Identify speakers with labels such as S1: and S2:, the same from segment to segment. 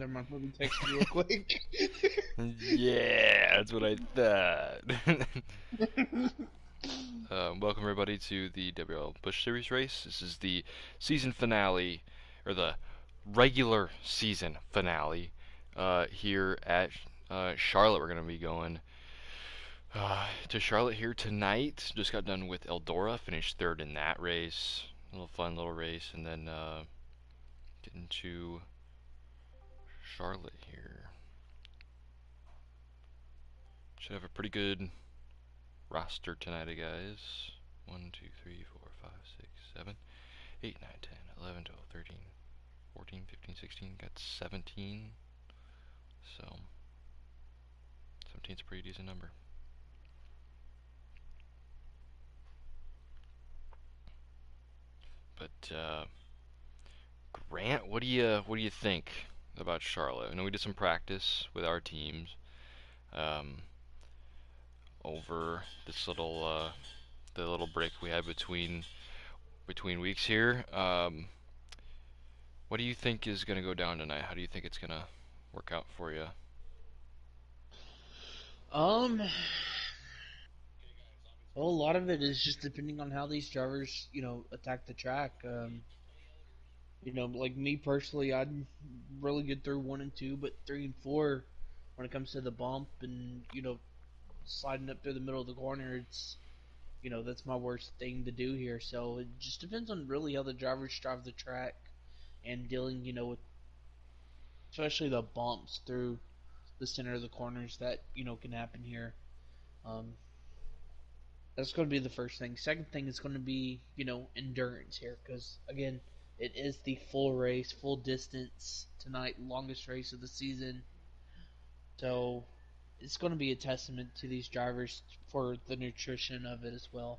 S1: never mind. Let me text you real quick.
S2: Yeah, that's what I thought. Welcome everybody to the WRL Busch Series race. This is the season finale, or the regular season finale, here at Charlotte. We're going to be going to Charlotte here tonight. Just got done with Eldora, finished third in that race. A little fun little race, and then getting to Charlotte here. Should have a pretty good roster tonight, guys. 1, 2, 3, 4, 5, 6, 7, 8, 9, 10, 11, 12, 13, 14, 15, 16. Got 17. So 17's a pretty decent number. But Grant, what do you think about Charlotte? I know we did some practice with our teams um, over this little the little break we had between weeks here. What do you think is going to go down tonight? How do you think it's going to work out for you?
S1: Um, well, a lot of it is just depending on how these drivers, attack the track. Like me personally, I'd really get through one and two, but three and four, when it comes to the bump and sliding up through the middle of the corner, that's my worst thing to do here. So it just depends on really how the drivers drive the track and dealing, with especially the bumps through the center of the corners that can happen here. Um, that's going to be the first thing. Second thing is going to be endurance here because again it is the full race, full distance tonight, longest race of the season. So it's going to be a testament to these drivers for the nutrition of it as well.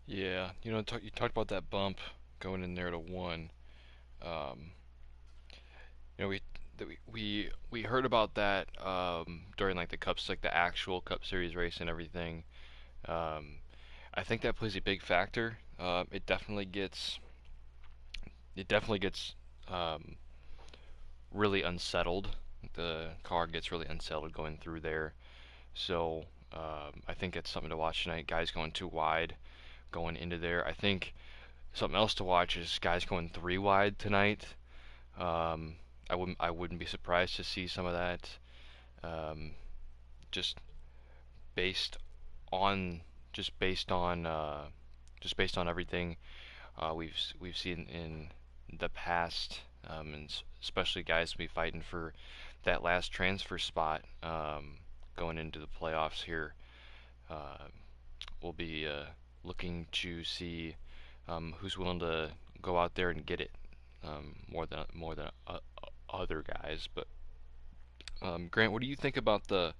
S2: Yeah, you talked about that bump going in there to one. Um, we heard about that during like the cups, like the actual Cup Series race and everything. Um, I think that plays a big factor. It definitely gets um, really unsettled. The car gets really unsettled going through there. So I think it's something to watch tonight. Guys going too wide going into there. I think something else to watch is guys going three wide tonight. Um, I wouldn't be surprised to see some of that. Um, just based on just based on everything we've seen in the past, and especially guys will be fighting for that last transfer spot going into the playoffs here. Uh, we'll be looking to see who's willing to go out there and get it more than other guys. But Grant, what do you think about the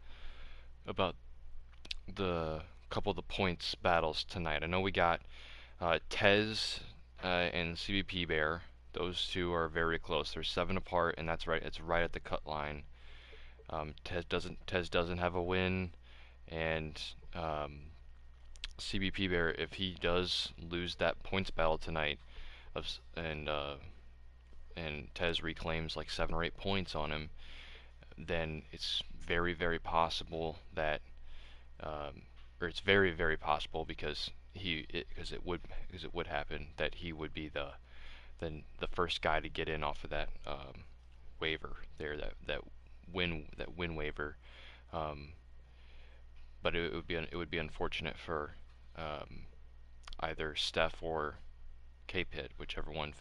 S2: couple of the points battles tonight? I know we got Tez and CBP Bear. Those two are very close. They're 7 apart, and that's right. It's right at the cut line. Tez doesn't have a win, and CBP Bear, if he does lose that points battle tonight, and Tez reclaims like 7 or 8 points on him, then it's very very possible that um, or it's very very possible because it would happen that he would be the first guy to get in off of that waiver there, that win waiver. Um, but it would be unfortunate for um, either Steph or K-Pit, whichever one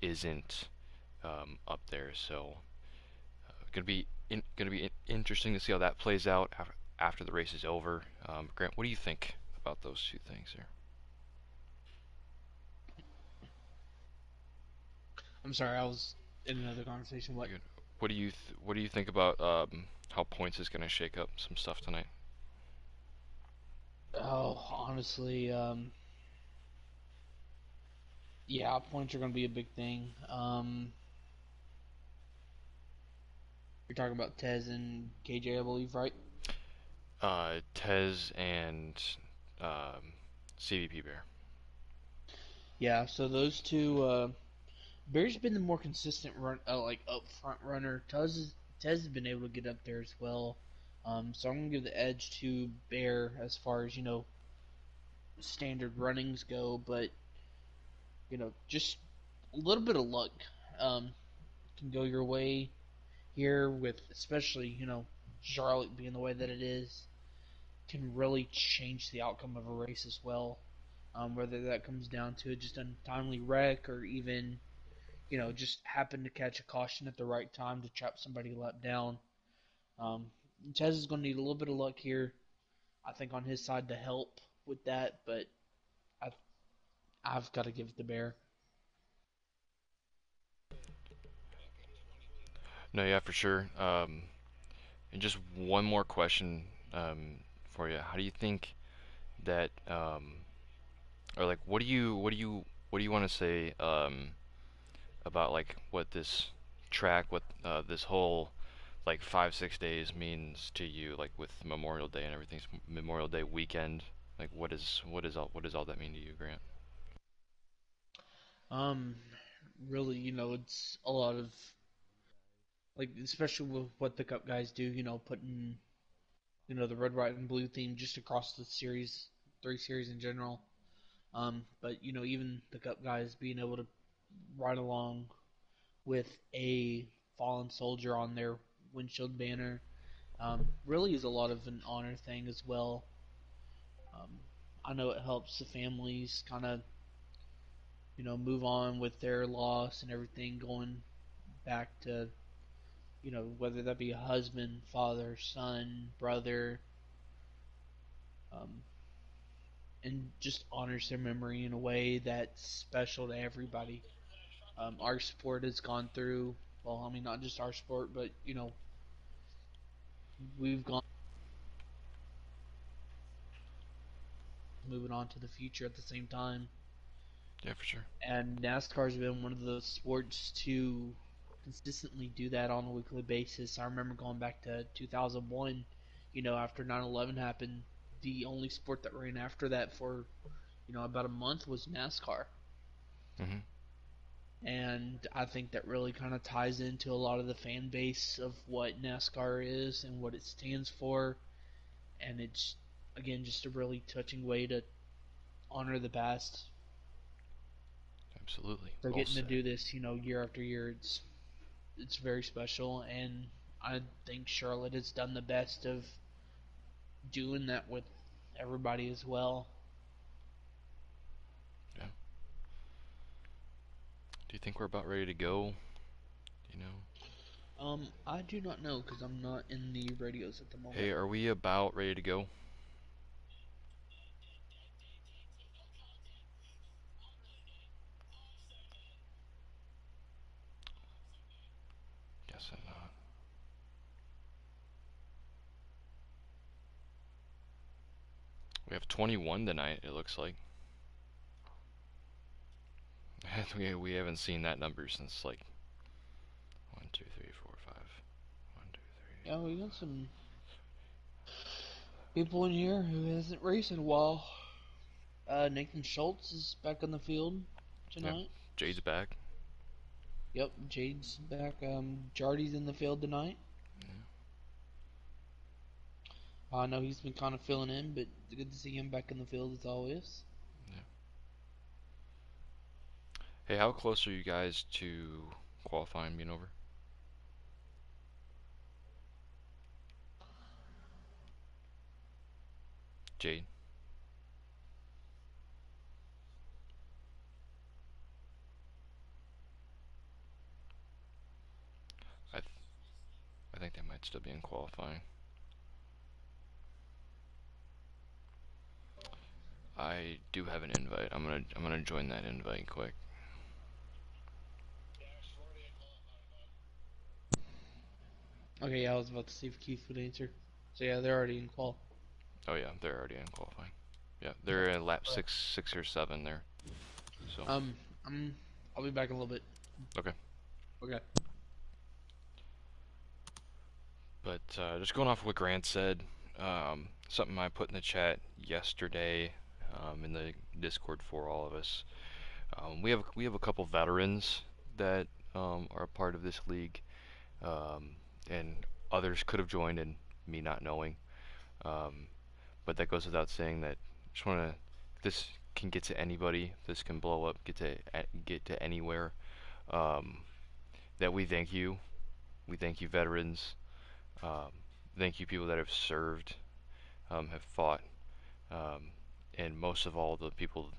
S2: isn't up there. So gonna be interesting to see how that plays out after the race is over. Grant, what do you think about those two things here?
S1: I'm sorry, I was in another conversation. What?
S2: Good. What do you think about how points is gonna shake up some stuff tonight?
S1: Oh, honestly, yeah, points are going to be a big thing. You're talking about Tez and KJ, I believe, right?
S2: Tez and CVP Bear.
S1: Yeah, so those two, Bear's been the more consistent run, like up front runner. Tez has been able to get up there as well. So I'm gonna give the edge to Bear as far as standard runnings go, but just a little bit of luck can go your way here with especially Charlotte being the way that it is can really change the outcome of a race as well. Whether that comes down to just a timely wreck or even just happen to catch a caution at the right time to trap somebody let down. Um, Tez is going to need a little bit of luck here, I think, on his side to help with that, but I, I've got to give it to Bear.
S2: No, yeah, for sure. And just one more question for you. How do you think that, or like, what do you want to say about like what this track, what this whole like 5 6 days means to you, like with Memorial Day and everything's Memorial Day weekend? Like, what does all that mean to you, Grant?
S1: Um, Really, it's a lot of like, especially with what the Cup guys do, putting the red, white, and blue theme just across the series, three series in general. But even the Cup guys being able to ride along with a fallen soldier on their windshield banner really is a lot of an honor thing as well. Um, I know it helps the families kind of move on with their loss and everything, going back to whether that be a husband, father, son, brother, um, and just honors their memory in a way that's special to everybody. Our sport has gone through, well, I mean, not just our sport, but we've gone moving on to the future at the same time.
S2: Yeah, for sure.
S1: And NASCAR's been one of those sports to consistently do that on a weekly basis. I remember going back to 2001, after 9/11 happened, the only sport that ran after that for about a month was NASCAR.
S2: Mhm.
S1: And I think that really kind of ties into a lot of the fan base of what NASCAR is and what it stands for. And it's, again, just a really touching way to honor the past.
S2: Absolutely.
S1: So
S2: Well
S1: getting to
S2: said.
S1: do this, year after year, it's very special, and I think Charlotte has done the best of doing that with everybody as well.
S2: Yeah. Do you think we're about ready to go? You know.
S1: I do not know because I'm not in the radios at the
S2: Hey,
S1: moment.
S2: are we about ready to go? Guess I'm not. We have 21 tonight. It looks like. we haven't seen that number since like 1 2 3 4 5. 1 2 3.
S1: Yeah, we got some people in here who hasn't raced in a while. Nathan Schultz is back on the field
S2: Yeah.
S1: tonight.
S2: Jade's back.
S1: Yep, Jade's back. Jardy's in the field tonight.
S2: Yeah.
S1: I know he's been kind of filling in, but it's good to see him back in the field as always.
S2: Yeah. Hey, how close are you guys to qualifying being over? Jade, I th- I think they might still be in qualifying. I do have an invite. I'm gonna join that invite quick.
S1: Okay, yeah, I was about to see if Keith would answer. So yeah, they're already in qual.
S2: Oh yeah, they're already in qualifying. Yeah, they're at lap
S1: Okay.
S2: six or seven there. So
S1: Um, I'm. I'll be back in a little bit.
S2: okay,
S1: Okay.
S2: but just going off what Grant said, something I put in the chat yesterday, in the Discord for all of us. We have a couple veterans that are a part of this league, um, and others could have joined, and me not knowing. Um, but that goes without saying that just want to. This can get to anybody. This can blow up. Get to anywhere. Um, that we thank you. We thank you, veterans. Um, thank you, people that have served, have fought, um, and most of all, the people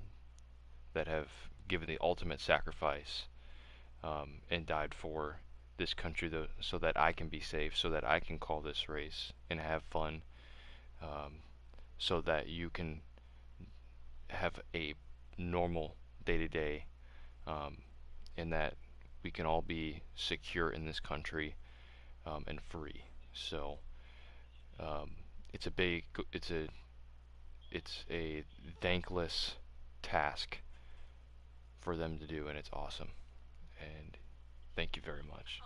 S2: that have given the ultimate sacrifice, and died for this country, so that I can be safe, so that I can call this race and have fun, um, so that you can have a normal day to day, and that we can all be secure in this country, and free. So um, it's a big, it's a thankless task for them to do, and it's awesome. And thank you very much.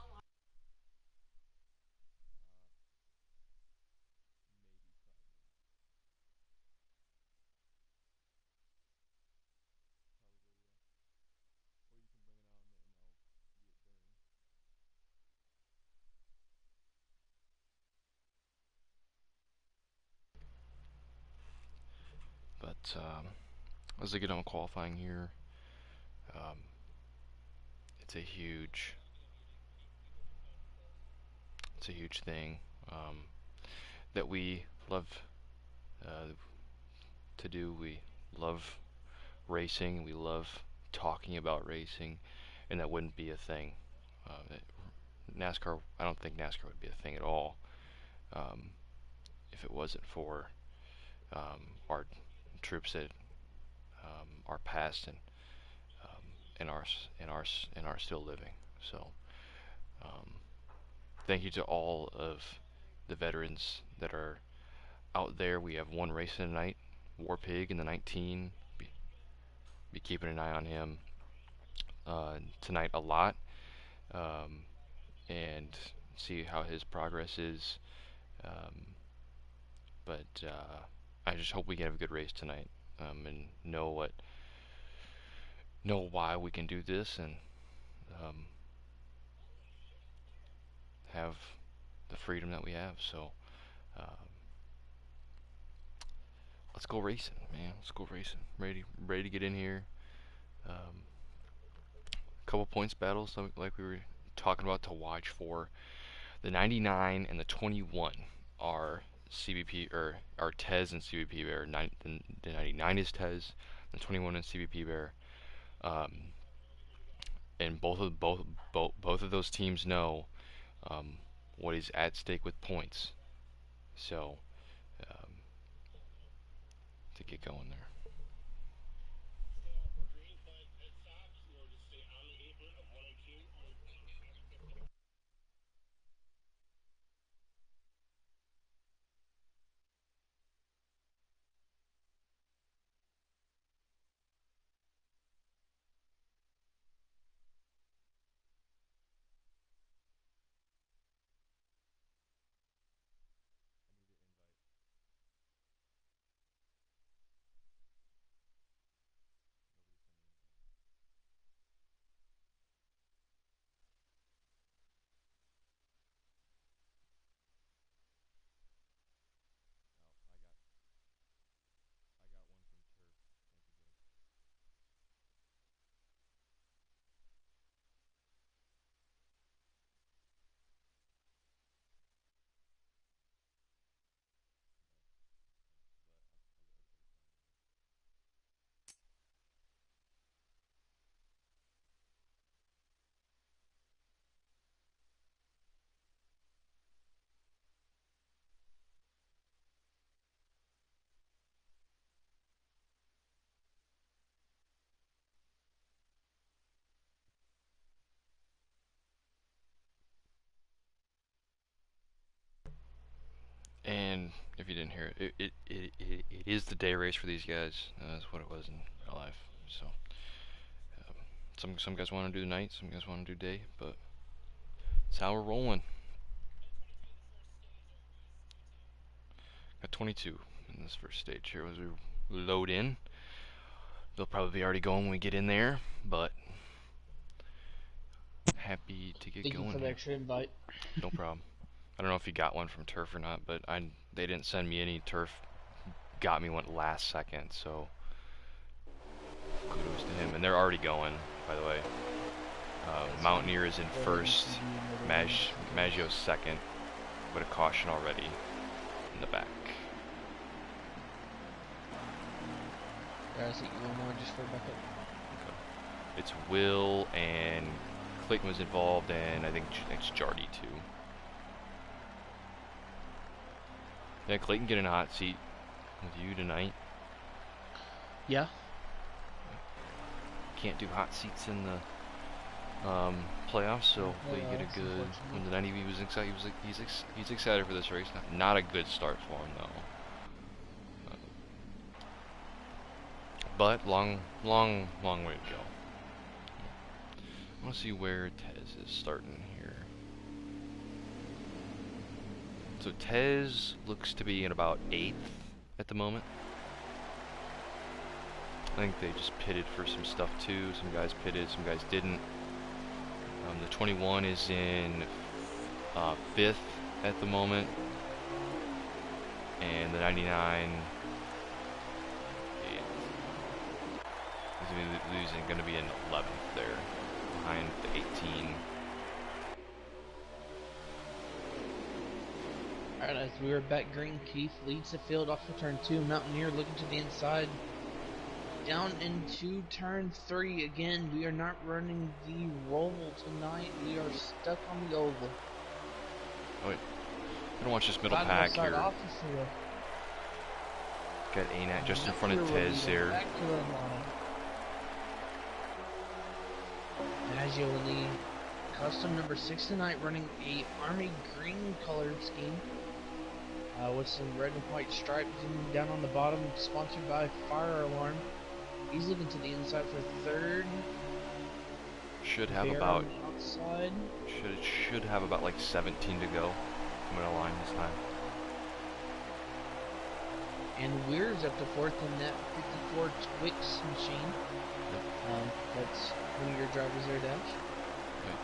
S2: But as I get on qualifying here, um, it's a huge, it's a huge thing, that we love uh, to do. We love racing. We love talking about racing, and that wouldn't be a thing. Uh, NASCAR, I don't think NASCAR would be a thing at all, um, if it wasn't for our troops that are past, um, and are still living. So um, thank you to all of the veterans that are out there. We have one race tonight, War Pig in the 19. Be keeping an eye on him tonight a lot, um, and see how his progress is. Um, but I just hope we can have a good race tonight, and know why we can do this, and um, have the freedom that we have. So um, let's go racing, man. Let's go racing. Ready to get in here. Um, Couple points battles like we were talking about to watch for. The 99 and the 21 are CBP, or are Tez and CBP Bear. The 99 is Tez, the 21 is CBP Bear. Um, and both of those teams know, um, what is at stake with points. So um, to get going there. And if you didn't hear it, it is the day race for these guys. That's what it was in real life. So some guys want to do night, some guys want to do day, but it's how we're rolling. Got 22 in this first stage here. As we load in, they'll probably be already going when we get in there, but Happy to get
S1: Thank you
S2: going
S1: for the
S2: here.
S1: extra invite.
S2: No problem. I don't know if you got one from Turf or not, but they didn't send me any. Turf got me one last second, so kudos to him. And they're already going, by the way. Mountaineer is in first, Maggio's second, with a caution already in the back.
S1: Yeah, I see you one more just for backup.
S2: Okay. It's Will and Clayton was involved, and I think it's Jardy too. Yeah, Clayton get in a hot seat with you tonight.
S1: Yeah.
S2: Can't do hot seats in the playoffs, so hopefully you get a good. When the 90 was excited, he's excited for this race. Not a good start for him though. But long way to go. I want to see where Tez is starting here. So Tez looks to be in about 8th at the moment. I think they just pitted for some stuff too. Some guys pitted, some guys didn't. The 21 is in 5th at the moment. And the 99 is going to be in 11th there, behind the 18.
S1: Alright, as we are back green, Keith leads the field off of turn 2. Mountaineer looking to the inside. Down into turn 3 again. We are not running the roll tonight. We are stuck on the oval.
S2: Oh, wait. I'm going to watch this middle pack here. Got Anat just in front of Tez there.
S1: Maggio in the custom number 6 tonight, running a army green colored scheme with some red and white stripes down on the bottom, sponsored by Fire Alarm. He's looking to the inside for 3rd.
S2: Should have about should have about like 17 to go. Coming to line this time.
S1: And Weir's up to 4th in that 54 Twix machine. Yep. That's one of your drivers there, Dash.
S2: Yep.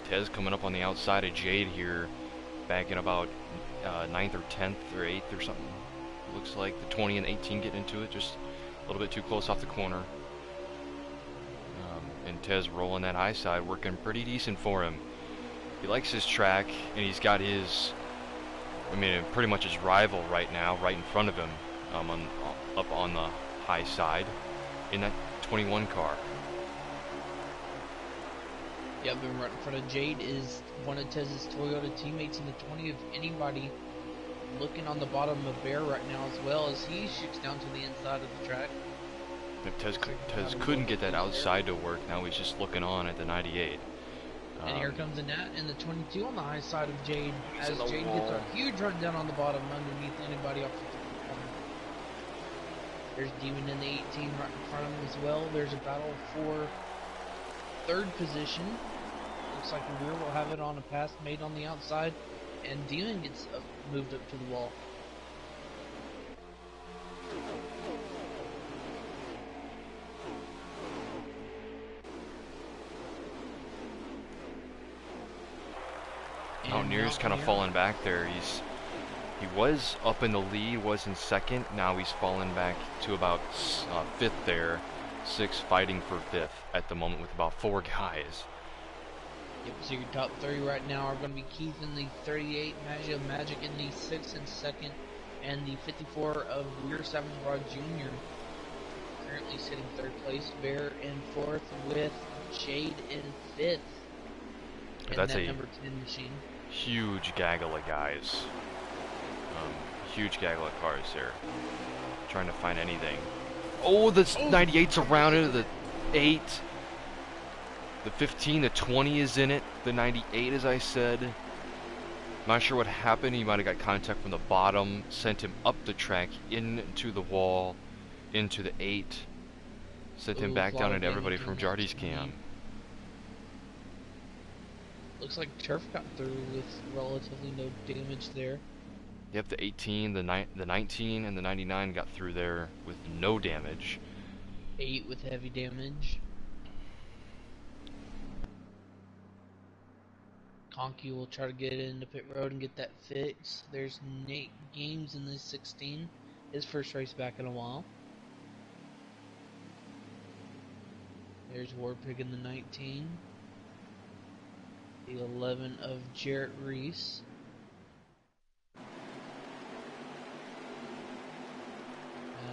S2: Tez coming up on the outside of Jade here, back in about 9th or 10th or 8th or something. Looks like the 20 and 18 getting into it, just a little bit too close off the corner. And Tez rolling that high side, working pretty decent for him. He likes his track, and he's got his, I mean, pretty much his rival right now, right in front of him, up on the high side, in that 21 car.
S1: Yeah, been right in front of Jade is one of Tez's Toyota teammates in the 20. If anybody looking on the bottom of Bear right now, as well as he shoots down to the inside of the track.
S2: If Tez couldn't get that outside to work, now he's just looking on at the 98.
S1: And here comes a Nat in the 22 on the high side of Jade, as Jade gets a huge run down on the bottom underneath anybody off the corner. There's Demon in the 18 right in front of him as well. There's a battle for 3rd position. Looks like the rear will have it on a pass made on the outside, and Demon gets moved up to the wall.
S2: Mountaineer's kind of falling back there. He was up in the lead, was in 2nd. Now he's fallen back to about 5th there. 6th fighting for 5th at the moment with about 4 guys.
S1: Yep, so your top 3 right now are going to be Keith in the 38, Maggio Magic in the 6th and 2nd, and the 54 of Weir Savage Rod Jr. currently sitting 3rd place. Bear in 4th with Jade in 5th.
S2: That's a
S1: number 10 machine.
S2: Huge gaggle of guys. Huge gaggle of cars there. Trying to find anything. Oh, the 98's around it. The 8. The 15, the 20 is in it. The 98, as I said. Not sure what happened. He might have got contact from the bottom. Sent him up the track, into the wall, into the 8. Sent him back down into everybody from Jardy's cam.
S1: Looks like Turf got through with relatively no damage there.
S2: Yep, the 18, the 19, and the 99 got through there with no damage.
S1: 8 with heavy damage. Honky will try to get into pit road and get that fixed. There's Nate Games in the 16. His first race back in a while. There's Warpig in the 19. The 11 of Jarrett Reese.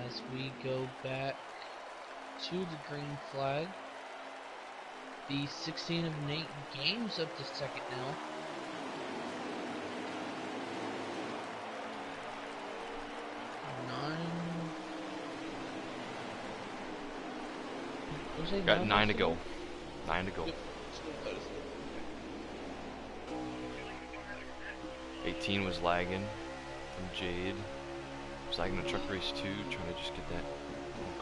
S1: As we go back to the green flag. The 16 of Nate Games up to second now.
S2: Got 9 to go. 9 to go. 18 was lagging from Jade. Was lagging the truck race too, trying to just get that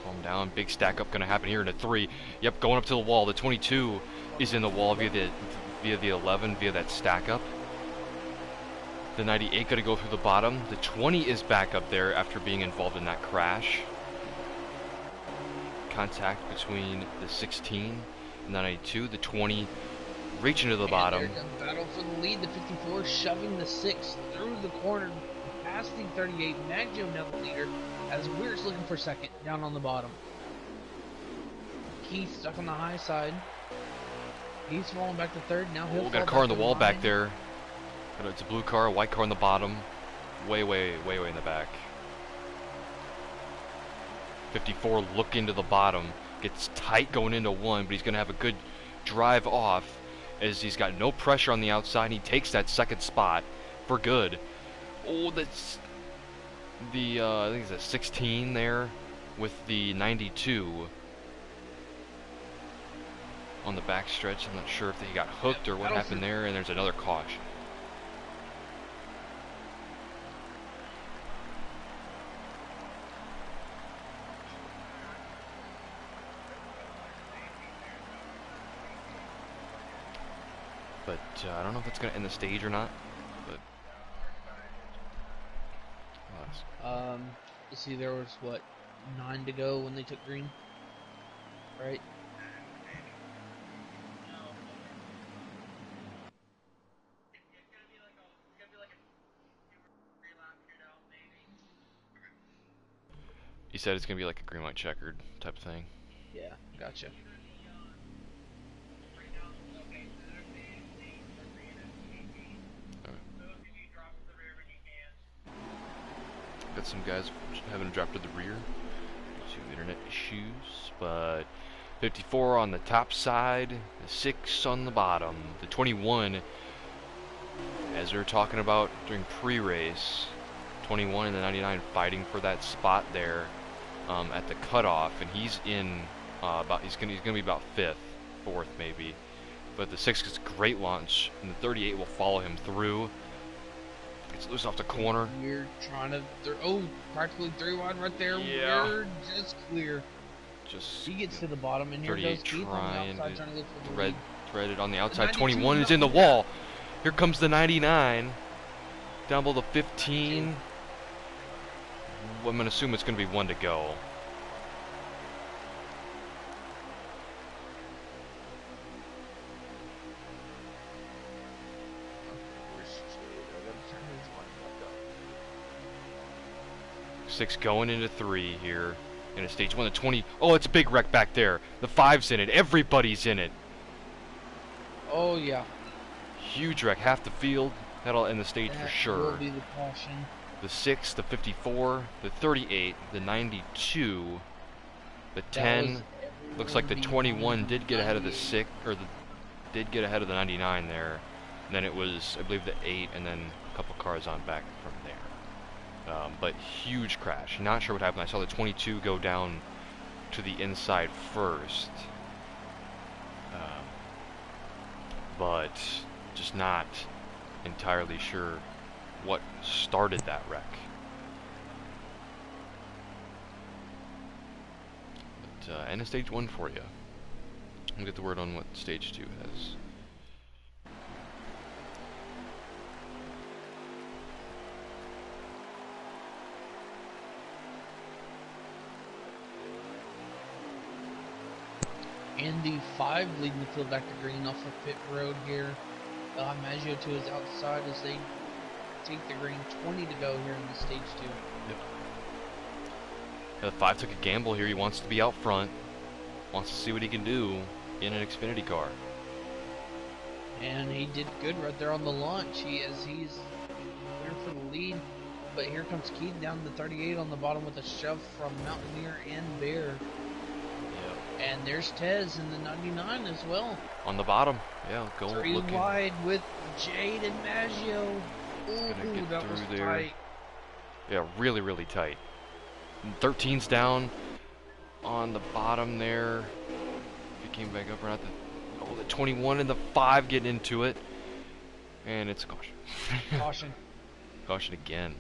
S2: calm down. Big stack up gonna happen here in a 3. Yep, going up to the wall. The 22 is in the wall via the 11 via that stack up. The 98 gonna go through the bottom. The 20 is back up there after being involved in that crash. Contact between the 16 and the 92. The 20 reaching to the bottom.
S1: Battle for the lead. The 54 shoving the 6 through the corner, past the 38. Maggio now the leader, as Weir's looking for second down on the bottom. Keith stuck on the high side. He's falling back to third. Now he'll
S2: got a car on the wall back there. It's a blue car, a white car on the bottom. Way in the back. 54 looking to the bottom. Gets tight going into 1, but he's going to have a good drive off as he's got no pressure on the outside. He takes that second spot for good. Oh, that's the, I think it's a 16 there with the 92 on the back stretch. I'm not sure if he got hooked or what happened there, and there's another caution. But I don't know if it's going to end the stage or not. But
S1: you see, there was what, 9 to go when they took green, right?
S2: He said it's going to be like a green, white, checkered type of thing.
S1: Yeah, gotcha.
S2: Got some guys having to drop to the rear due to internet issues, but 54 on the top side, the 6 on the bottom, the 21, as we were talking about during pre-race, 21 and the 99 fighting for that spot there at the cutoff, and he's in he's gonna be about 5th, 4th maybe, but the 6 gets a great launch, and the 38 will follow him through. Gets loose off the corner.
S1: We're trying to, practically 3 wide right there.
S2: Yeah.
S1: We're just clear. He gets to the bottom, and here goes Keith on the outside trying to look for the lead.
S2: Threaded on the outside. 21 is in the wall. Here comes the 99. Down below the 15. I'm going to assume it's going to be 1 to go. Six going into 3 here in a stage 1. The 20. Oh, it's a big wreck back there. The 5's in it. Everybody's in it.
S1: Oh yeah.
S2: Huge wreck. Half the field. That'll end the stage for sure.
S1: Will be the caution.
S2: The 6, the 54, the 38, the 92, the 10. Looks like the 21 did get ahead of the 6, or did get ahead of the 99 there. And then it was, I believe, the 8, and then a couple cars on back from there. But huge crash. Not sure what happened. I saw the 22 go down to the inside first. But just not entirely sure what started that wreck. But end of stage 1 for you. We'll get the word on what stage 2 has.
S1: And the 5 leading the field back to green off of pit road here. They'll have Maggio to his outside as they take the green. 20 to go here in the stage 2.
S2: Yep. The 5 took a gamble here. He wants to be out front. Wants to see what he can do in an Xfinity car.
S1: And he did good right there on the launch. He's there for the lead. But here comes Keith down to 38 on the bottom with a shove from Mountaineer and Bear.
S2: Yep.
S1: And there's Tez in the 99 as well.
S2: On the bottom. Yeah, go
S1: Three
S2: looking.
S1: wide with Jade and Maggio. Ooh, that was
S2: there.
S1: tight.
S2: Yeah, really, really tight. 13's down on the bottom there. If he came back up around the 21 and the 5 getting into it. And it's a caution.
S1: Caution.
S2: Caution again.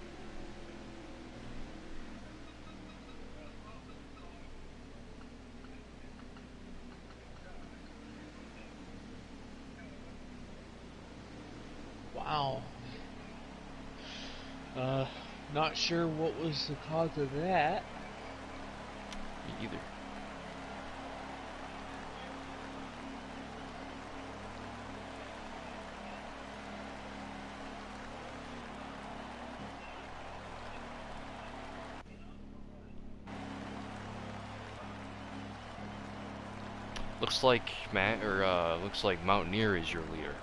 S1: Wow. Not sure what was the cause of that.
S2: Me either. Looks like looks like Mountaineer is your leader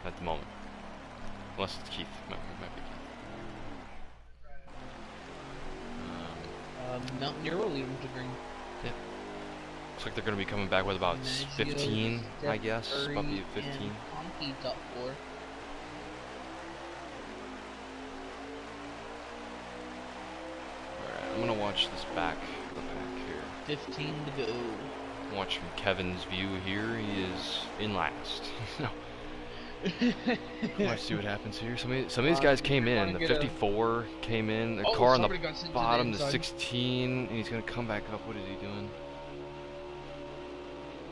S2: at the moment. Unless it's Keith. Might be Keith.
S1: Mountaineer will lead him to green.
S2: Yeah. Looks like they're going to be coming back with about 15, I guess. Probably 15.
S1: And Honky top 4.
S2: Alright, I'm going to watch this the pack here.
S1: 15 to go.
S2: Watch from Kevin's view here. He is in last. No. Let's see what happens here. Some of these guys came in. The 54 came in. The car on the bottom, the 16, and he's gonna come back up. What is he doing?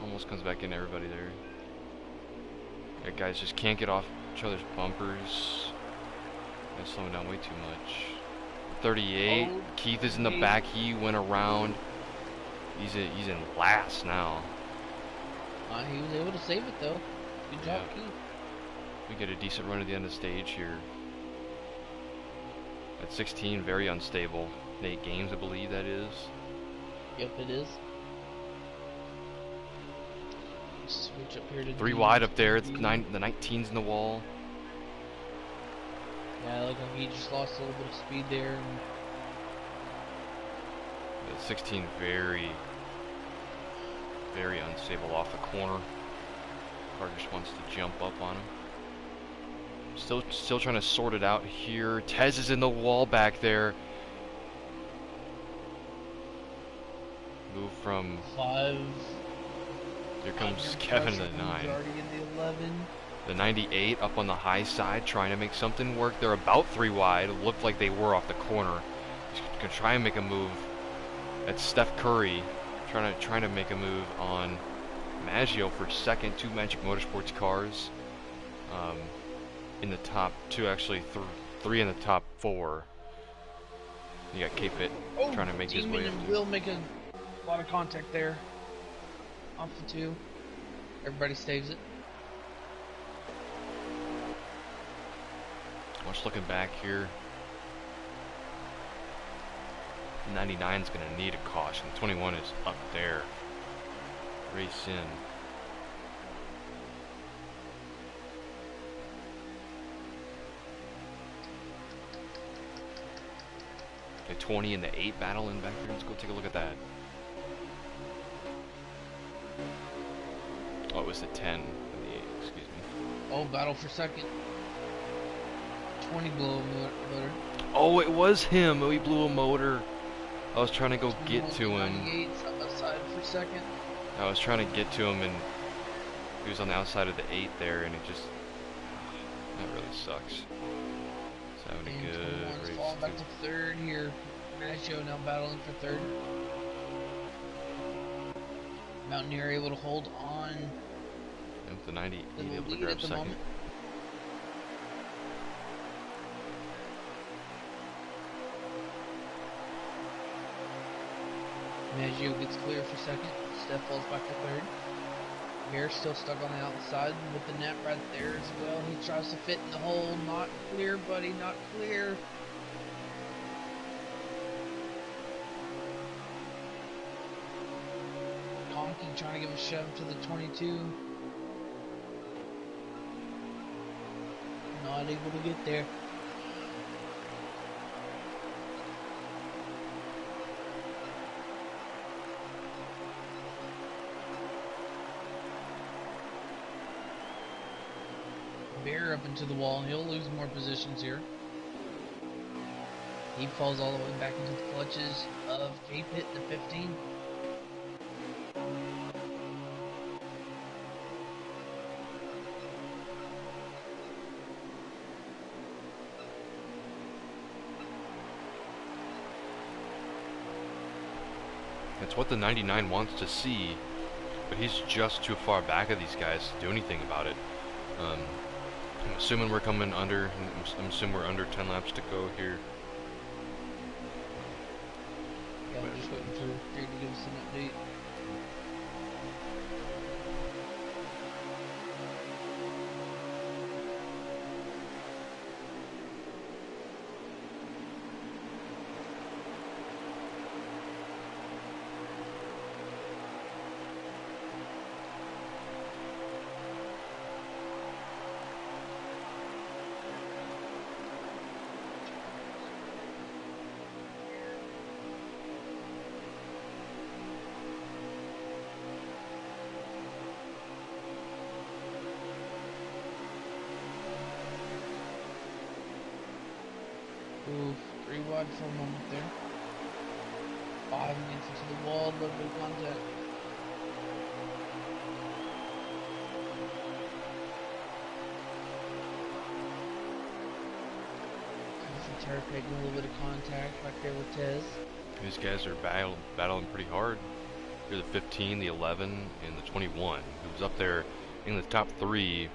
S2: Almost comes back in. Everybody there. Yeah, guys just can't get off each other's bumpers. They're slowing down way too much. 38. Keith is in the back. He went around. He's in last now.
S1: He was able to save it though. Good job, Keith.
S2: We get a decent run at the end of the stage here. At 16, very unstable. 8 games, I believe that is.
S1: Yep, it is. Switch up here to
S2: 3 wide up there. It's the 19's in the wall.
S1: Yeah, like he just lost a little bit of speed there. And
S2: the 16 very unstable off the corner. Car just wants to jump up on him. Still trying to sort it out here. Tez is in the wall back there. Move from
S1: 5.
S2: Here comes Kevin in the 9.
S1: Already in the 11.
S2: The 98 up on the high side, trying to make something work. They're about 3 wide. It looked like they were off the corner. He's gonna try and make a move. That's Steph Curry trying to make a move on Maggio for second. 2 Magic Motorsports cars. In the top 2, actually 3 in the top 4. You got K-Pit trying to make his way.
S1: And will make a lot of contact there. Off the 2. Everybody staves it.
S2: Watch looking back here. 99 is going to need a caution. 21 is up there. Race in. The 20 and the 8 battling back there. Let's go take a look at that. Oh, it was the 10 and the 8, excuse me.
S1: Oh, battle for second. 20 blow motor.
S2: Oh, it was him. Oh, he blew a motor. I was trying to go get to him.
S1: 98 outside for second.
S2: I was trying to get to him, and he was on the outside of the 8 there, and it just... That really sucks. He's having a good race.
S1: Falling back to 3rd here. Maggio now battling for 3rd. Mountaineer able to hold on.
S2: And with the 98 able to grab second.
S1: Moment. Maggio gets clear for second. Steph falls back to 3rd. Bear still stuck on the outside with the net right there as well. He tries to fit in the hole. Not clear, buddy. Not clear. Conky trying to give a shove to the 22. Not able to get there. Bear up into the wall. He'll lose more positions here. He falls all the way back into the clutches of K-Pit, the 15.
S2: It's what the 99 wants to see, but he's just too far back of these guys to do anything about it. I'm assuming we're coming under. I'm assuming we're under 10 laps to go here.
S1: Yeah, I'm just waiting for Greg to give us an update. Ooh, 3 wide for a moment there. 5 gets into the wall, a little bit of contact. Terra taking a little bit of contact back there with Tez.
S2: These guys are battling pretty hard. You're the 15, the 11, and the 21, who's up there in the top 3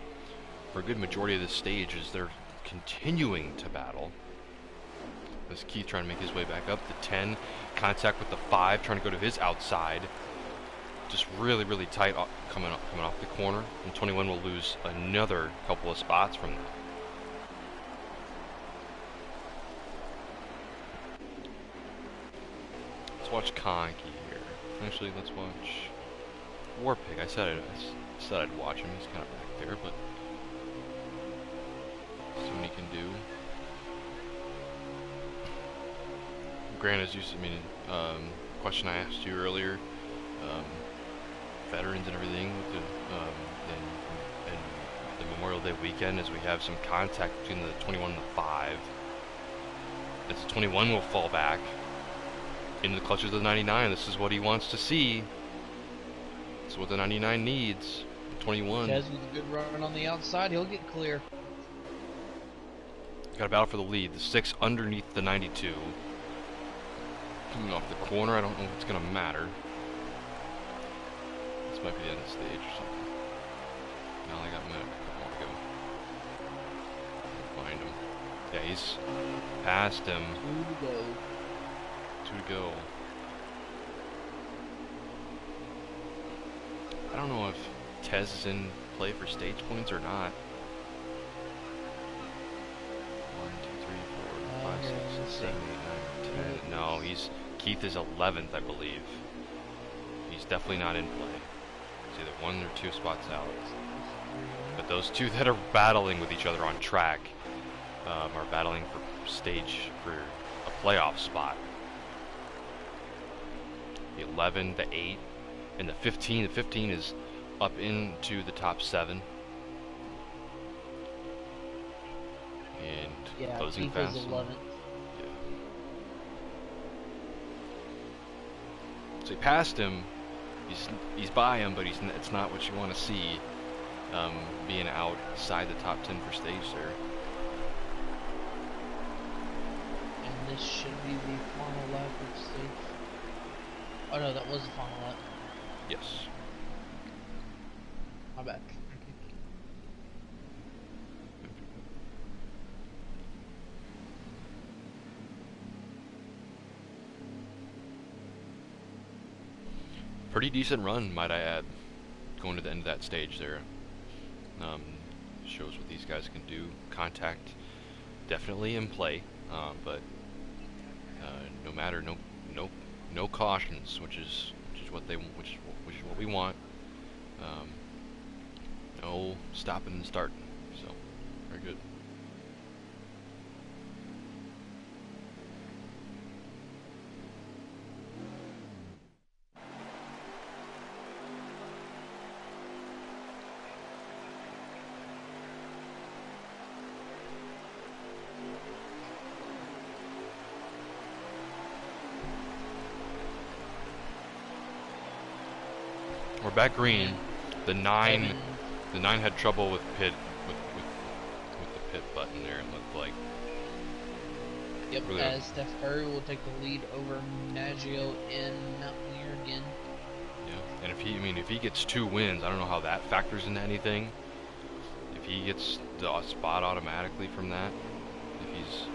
S2: for a good majority of this stage as they're continuing to battle. This Keith trying to make his way back up. The 10, contact with the 5, trying to go to his outside. Just really, really tight coming off the corner. And 21 will lose another couple of spots from that. Let's watch Conky here. Actually, let's watch Warpig. I said I'd watch him. He's kind of back there, but see what he can do. Grant, as you said, question I asked you earlier, veterans and everything with and the Memorial Day weekend, as we have some contact between the 21 and the 5. As the 21 will fall back into the clutches of the 99. This is what he wants to see. This is what the 99 needs. The 21.
S1: Tez with a good run on the outside. He'll get clear.
S2: Got a battle for the lead. The 6 underneath the 92. Coming off the corner, I don't know if it's going to matter. This might be the end of the stage or something. Now they got a minute more to go. Find him. Yeah, he's past him.
S1: 2 to go.
S2: 2 to go. I don't know if Tez is in play for stage points or not. 1, 2, 3, 4, 5, 6, 7, 8, 9, 10. No, Keith is 11th, I believe. He's definitely not in play. It's either 1 or 2 spots out. But those 2 that are battling with each other on track are battling for a playoff spot. The 11, the 8, and the 15. The 15 is up into the top 7. And closing fast.
S1: Keith is 11th.
S2: So he passed him. He's by him, but it's not what you want to see. Being outside the top 10 for stage there.
S1: And this should be the final lap of stage. Oh no, that was the final lap.
S2: Yes.
S1: My bad.
S2: Pretty decent run, might I add. going to the end of that stage there. Um, shows what these guys can do. Contact definitely in play, but no matter, no cautions, which is what we want. Um, no stopping and starting. So very good. We're back green. The nine had trouble with the pit button there. It looked like.
S1: Yep.
S2: Really
S1: as Steph Curry will take the lead over Maggio in Mountaineer again.
S2: Yeah, and if he gets 2 wins, I don't know how that factors into anything. If he gets the spot automatically from that, if he's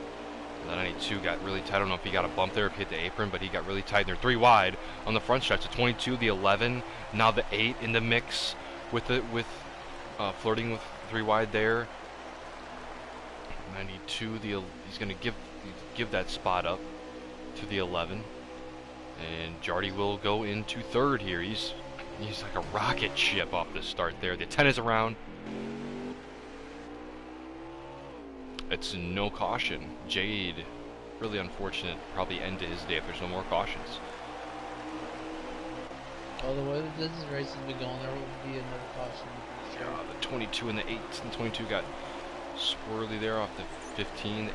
S2: the 92 got really tight. I don't know if he got a bump there, if he hit the apron, but he got really tight. They're 3 wide on the front stretch. The 22, the 11, now the 8 in the mix with flirting with 3 wide there. 92, he's going to give that spot up to the 11, and Jardy will go into 3rd here. He's like a rocket ship off the start there. The 10 is around. It's no caution. Jade, really unfortunate, probably end to his day if there's no more cautions.
S1: Well, the way that this race has been going, there will be another caution.
S2: Sure. The 22 and the 8, and 22 got swirly there off the 15. The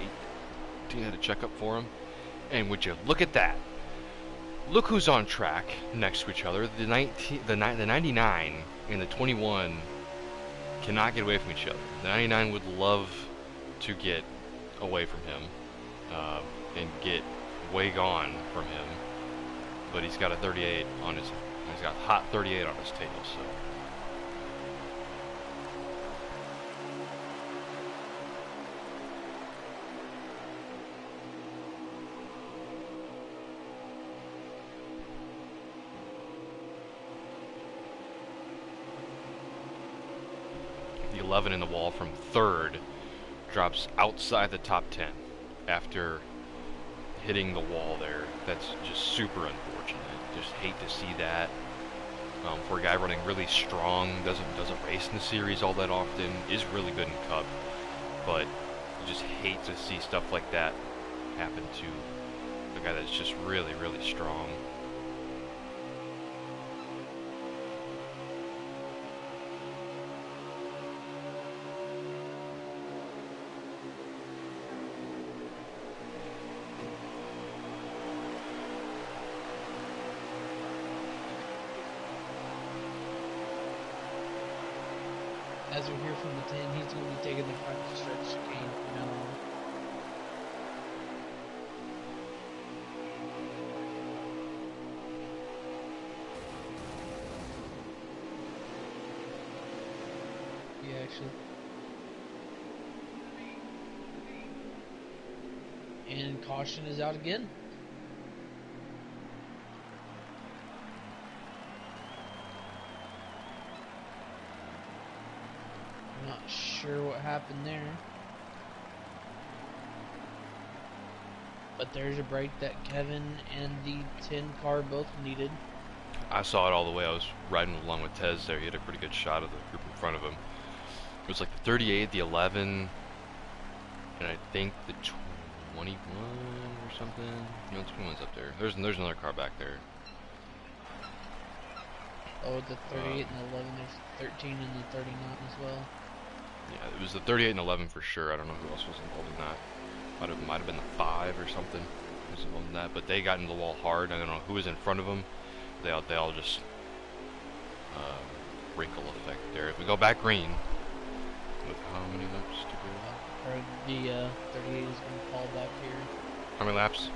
S2: 18 had to check up for him. And would you look at that? Look who's on track next to each other. The 99 and the 21 cannot get away from each other. The 99 would love to get away from him and get way gone from him, but he's got a 38 on his. He's got hot 38 on his tail. So. The 11 in the wall from 3rd drops outside the top 10 after hitting the wall there. That's just super unfortunate. Just hate to see that. For a guy running really strong, doesn't race in the series all that often, is really good in Cup, but you just hate to see stuff like that happen to a guy that's just really, really strong.
S1: As we hear from the 10, he's going to be taking the front stretch chicane from now on. Yeah, actually. And caution is out again. Not sure what happened there, but there's a break that Kevin and the 10 car both needed.
S2: I saw it all the way. I was riding along with Tez there. He had a pretty good shot of the group in front of him. It was like the 38, the 11, and I think the 21 or something. No, the 21's up there. There's another car back there.
S1: Oh, the 38 and the 11, there's 13 and the 39 as well.
S2: Yeah, it was the 38 and 11 for sure. I don't know who else was involved in that. Might have been the 5 or something. Who was involved in that? But they got into the wall hard. I don't know who was in front of them. They all just wrinkle effect there. If we go back green, with how many laps to go?
S1: Or the 38 is going to fall back here.
S2: How many laps?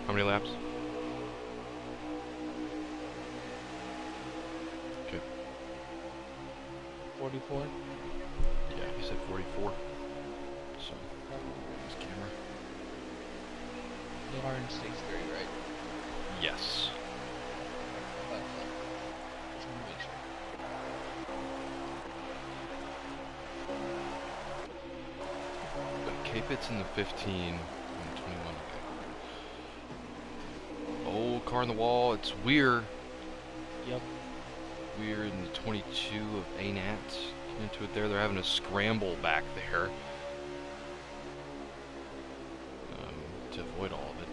S2: How many laps? Okay.
S1: 44.
S2: Yeah, he said 44. So, this camera.
S1: You are in stage 3, right?
S2: Yes.
S1: I thought so. Just want to make sure.
S2: But K-Pit's in the 15 and 21. Okay. Oh, car on the wall. It's Weir.
S1: Yep.
S2: Weir in the 22 of Anat. Into it there. They're having a scramble back there. To avoid all of it.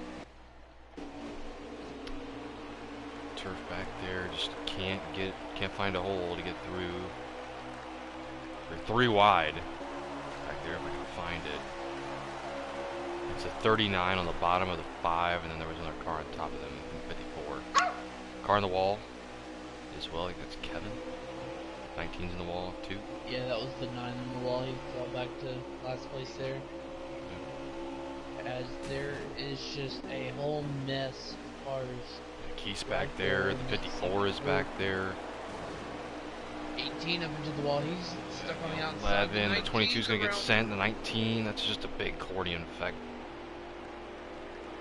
S2: Turf back there, just can't find a hole to get through. They're 3 wide back there if I can find it. It's a 39 on the bottom of the 5, and then there was another car on top of them, 54. Car on the wall as well. I think that's Kevin. 19's in the wall too.
S1: Yeah, that was the 9 on the wall. He fell back to last place there. As there is just a whole mess of cars.
S2: Keith's back there. The 54 is back there.
S1: 18 up into the wall. He's stuck on the outside.
S2: 11. The 22 is going to get sent. The 19. That's just a big accordion effect.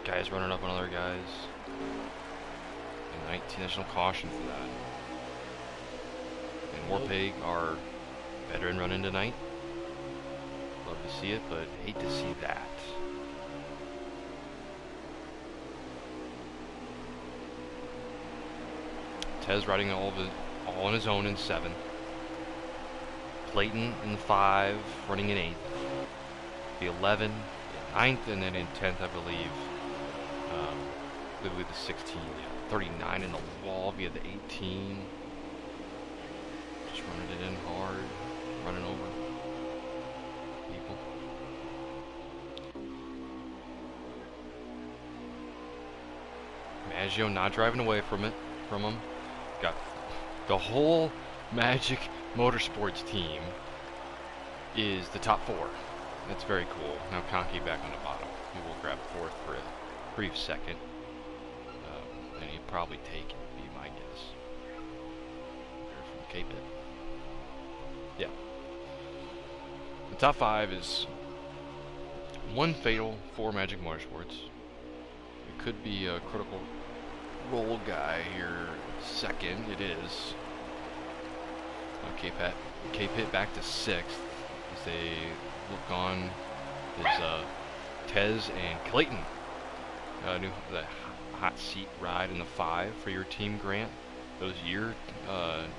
S2: Guys running up on other guys. And 19. There's no caution for that. And Warpig, our veteran running tonight. Love to see it, but hate to see that. Tez riding all on his own in 7. Clayton in the 5, running in 8th. The 11 in 9th, and then in 10th, I believe. With the 16, yeah. 39 in the wall via the 18. Just running it in hard, running over people. Maggio not driving away from him. Got the whole Magic Motorsports team is the top 4. That's very cool. Now Conky back on the bottom. He will grab 4th for a brief second. And he'd probably take it, would be my guess. They're from K-Pit. Yeah. The top 5 is 1 fatal for Magic Motorsports. It could be a critical role guy here. 2nd, it is. K-Pit back to 6th as they look on is Tez and Clayton. The hot seat ride in the 5 for your team, Grant. Those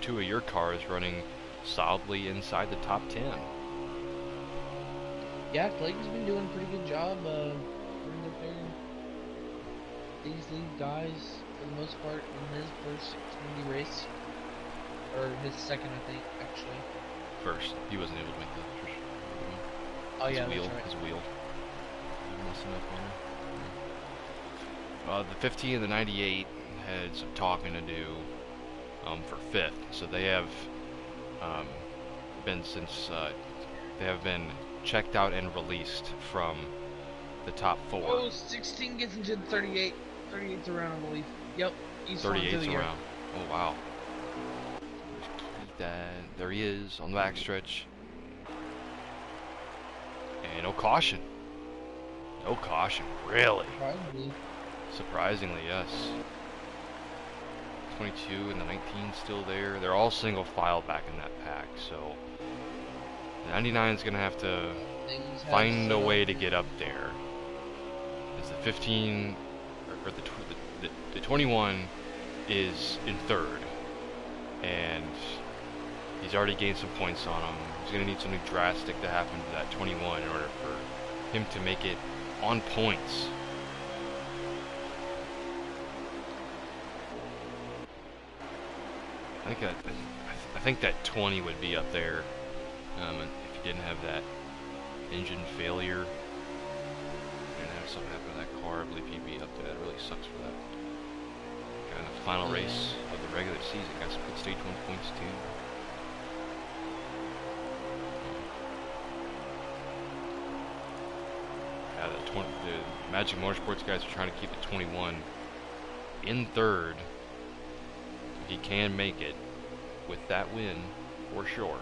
S2: 2 of your cars running solidly inside the top 10.
S1: Yeah, Clayton's been doing a pretty good job running up there. These lead guys, for the most part, in his first Xfinity race. Or his 2nd, I think, actually.
S2: First. He wasn't able to make the first.
S1: Oh, yeah, that's right.
S2: His wheel. Messing up on it. The 50 and the 98 had some talking to do for 5th. So they have they have been checked out and released from the top 4.
S1: Oh, 16 gets into the 38. 38's around, I believe. Yep, he's
S2: 38's around. Oh, wow. There he is on the backstretch. And no caution. No caution, really.
S1: Probably.
S2: Surprisingly, yes. 22 and the 19 still there. They're all single file back in that pack, so the 99 is going to have to find a way to get up there. As the 15 or the 21 is in 3rd, and he's already gained some points on him. He's going to need something drastic to happen to that 21 in order for him to make it on points. I think that 20 would be up there if you didn't have that engine failure. Didn't have something happen to that car. I believe he'd be up there. That really sucks for that. Got in the final race of the regular season. Got some good stage 1 points too. The Magic Motorsports guys are trying to keep the 21 in 3rd. He can make it with that win for sure.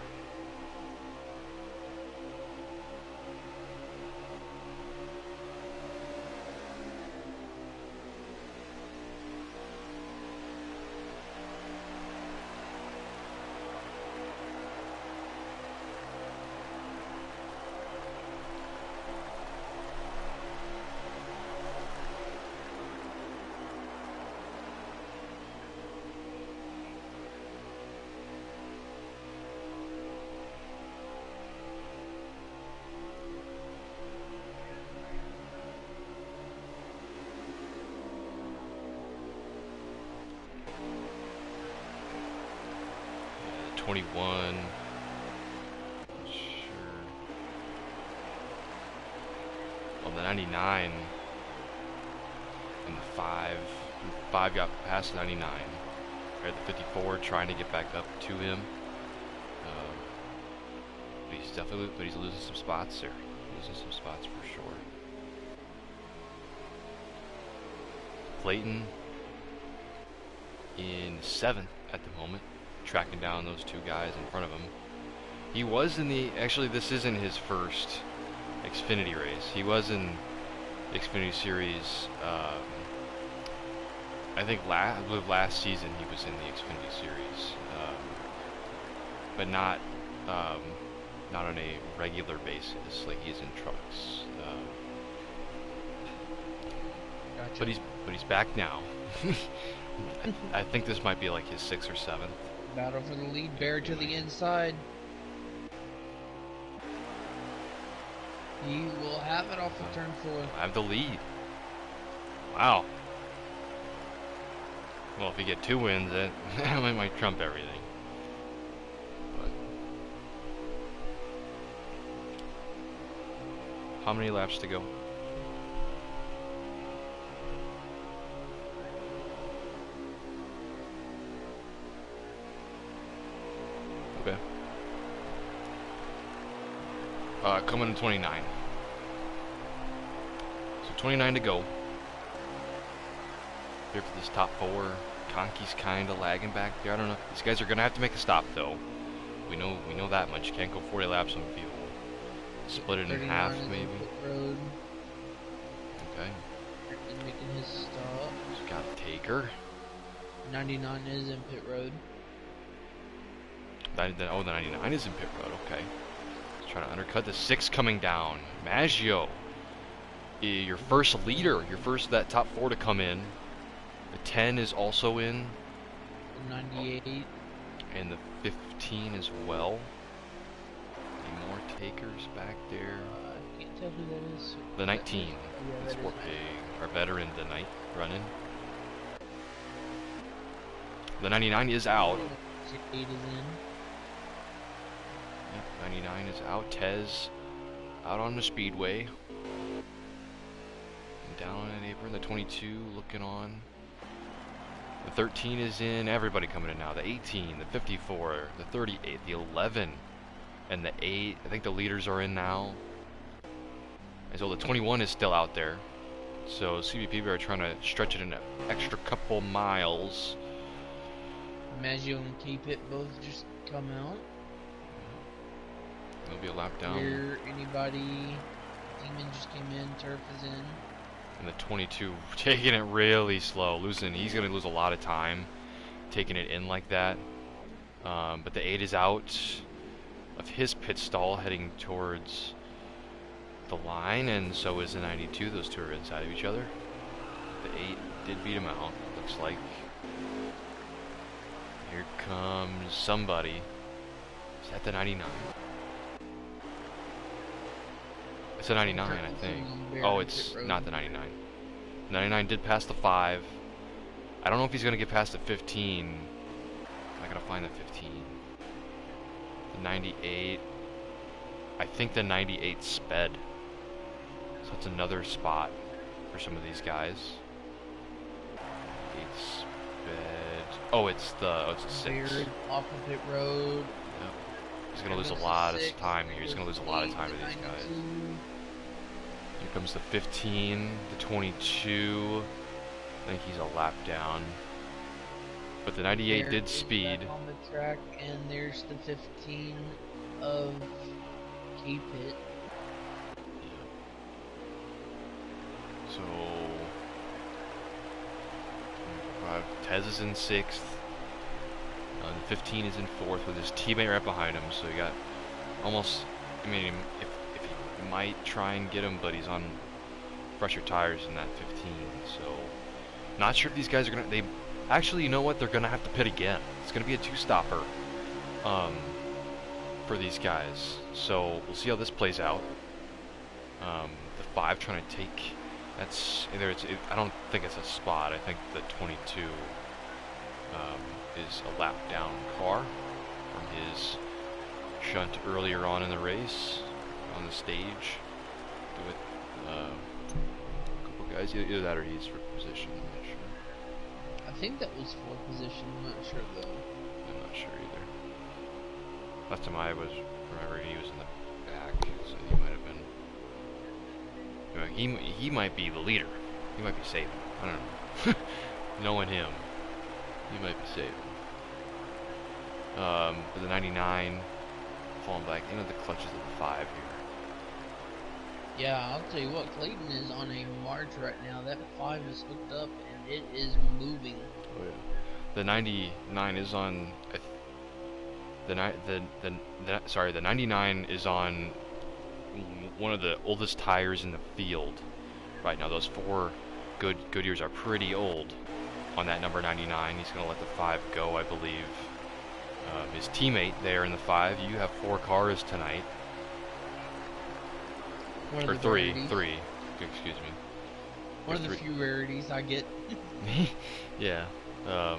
S2: 21. Sure. Well, the 99 and the 5. The 5 got past the 99. Right, the 54 trying to get back up to him. But he's losing some spots there. Losing some spots for sure. Clayton in 7th at the moment, tracking down those two guys in front of him. He was in the, actually this isn't his first Xfinity race. He was in the Xfinity Series, I think last season he was in the Xfinity Series, but not on a regular basis like he's in trucks.
S1: Gotcha.
S2: But he's back now. I think this might be like his 6th or 7th.
S1: Battle for the lead, bear to the inside. He will have it off of turn 4.
S2: I have the lead. Wow. Well, if you get 2 wins, that might trump everything. But how many laps to go? Okay. Coming to 29. So 29 to go. Here for this top 4. Conky's kind of lagging back there. I don't know. These guys are gonna have to make a stop though. We know that much. You can't go 40 laps on fuel. Split it in half maybe.
S1: Road.
S2: Okay.
S1: He's making his stop.
S2: He's got Taker.
S1: 99 is in pit road.
S2: Oh, the 99 is in pit road. Okay. He's trying to undercut the 6 coming down. Maggio, your first leader, your first that top 4 to come in. The 10 is also in.
S1: The 98.
S2: And the 15 as well. Any more takers back there?
S1: I can't tell who that is.
S2: The 19
S1: Yeah,
S2: is
S1: that
S2: our veteran tonight running. The 99 is out.
S1: 8 is in.
S2: Yep, 99 is out. Tez out on the speedway. And down on an apron. The 22 looking on. The 13 is in. Everybody coming in now. The 18, the 54, the 38, the 11, and the 8. I think the leaders are in now. And so the 21 is still out there. So CBP are trying to stretch it an extra couple miles.
S1: Maggio and K-Pit both just come out.
S2: There'll be a lap down.
S1: Here, anybody? Demon just came in. Turf is in.
S2: And the 22 taking it really slow. He's going to lose a lot of time taking it in like that. But the 8 is out of his pit stall heading towards the line, and so is the 92. Those two are inside of each other. The 8 did beat him out, looks like. Here comes somebody. Is that the 99? It's a 99, I think. Oh, it's not the 99. 99 did pass the 5. I don't know if he's going to get past the 15. I gotta find the 15. The 98. I think the 98 sped. So it's another spot for some of these guys. 8 sped. Oh, it's the 6.
S1: Off of pit road.
S2: Yep. He's going to lose a lot of time here. He's going to lose a lot of time to these guys. Here comes the 15, the 22. I think he's a lap down. But the 98 did speed.
S1: On the track, and there's the 15 of K-Pit.
S2: So, Tez is in 6th. The 15 is in 4th with his teammate right behind him. So you got almost, I mean, if he might try and get him, but he's on fresher tires in that 15. So, not sure if these guys are going to, actually, you know what? They're going to have to pit again. It's going to be a 2-stopper for these guys. So, we'll see how this plays out. The 5 trying to take, that's, either I don't think it's a spot. I think the 22 is a lap down car, from his shunt earlier on in the race on the stage with a couple guys. Either that or he's for position. I'm not sure.
S1: I think that was for position. I'm not sure though.
S2: I'm not sure either. Last time I was remembering, he was in the back, so he might have been. He might be the leader. He might be saving. I don't know. Knowing him, he might be saving. But the 99 falling back into the clutches of the 5 here.
S1: Yeah, I'll tell you what, Clayton is on a march right now. That 5 is hooked up and it is moving.
S2: Oh yeah. The 99 is on. The 99 is on one of the oldest tires in the field right now. Those 4 Goodyears are pretty old on that number 99. He's going to let the 5 go, I believe. His teammate there in the 5. You have 4 cars tonight. Or 3. Excuse me.
S1: One of the few rarities I get.
S2: Yeah. I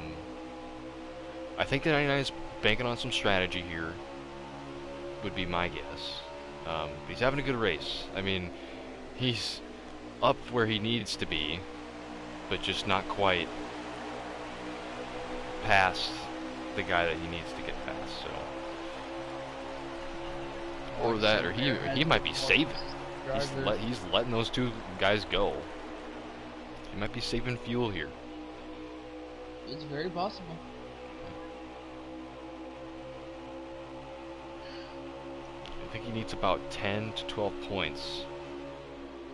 S2: think the 99 is banking on some strategy here, would be my guess. But he's having a good race. I mean, he's up where he needs to be, but just not quite past the guy that he needs to get past. So, or that, or he might be saving. He's letting those 2 guys go. He might be saving fuel here.
S1: It's very possible.
S2: I think he needs about 10 to 12 points.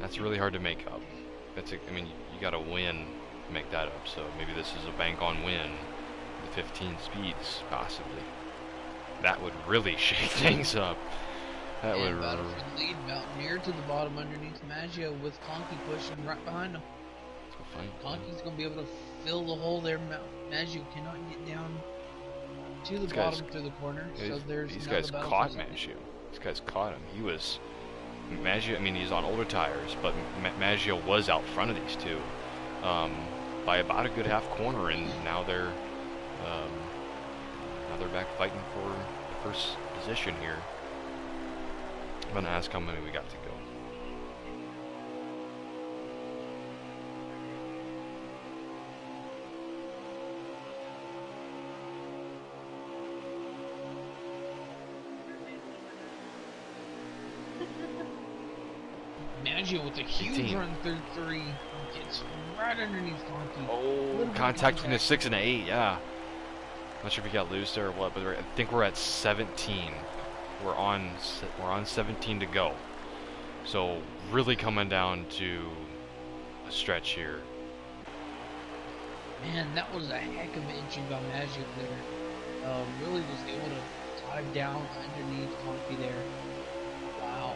S2: That's really hard to make up. I mean, you got to win to make that up. So maybe this is a bank on win. The 15 speeds, possibly. That would really shake things up. That would.
S1: Battle for the lead, Mountaineer to the bottom underneath Maggio with Conky pushing right behind him. Conky's going to be able to fill the hole there. Maggio cannot get down to the bottom through the corner. So there's
S2: these guys caught Maggio. These guys caught him. He was Maggio. I mean, he's on older tires, but Maggio was out front of these 2 by about a good half corner, and now they're back fighting for the first position here. I'm gonna ask how many we got to go.
S1: Maggio with a huge
S2: 18.
S1: run through 3 gets right underneath Conky.
S2: Oh, contact between the 6 and the 8, yeah. Not sure if he got loose there or what, but I think we're at 17. We're on 17 to go. So really coming down to a stretch here.
S1: Man, that was a heck of an inching by Maggio there. Really was able to dive down underneath Conky there. Wow.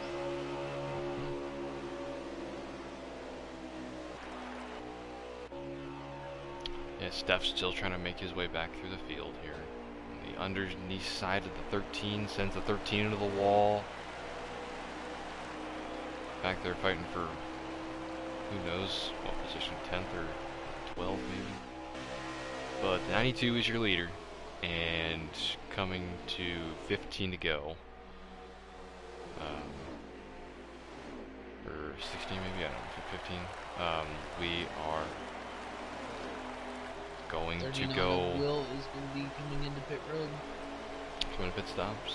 S2: Yeah, Steph's still trying to make his way back through the field here. The underneath side of the 13 sends the 13 into the wall. Back there fighting for who knows what position, 10th or 12th maybe. But 92 is your leader, and coming to 15 to go. Or 16 maybe, I don't know, 15. We are going to go.
S1: Will is going to be coming into pit road.
S2: Coming to pit stops.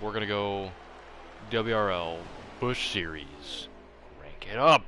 S2: We're going to go WRL Busch Series. Rank it up.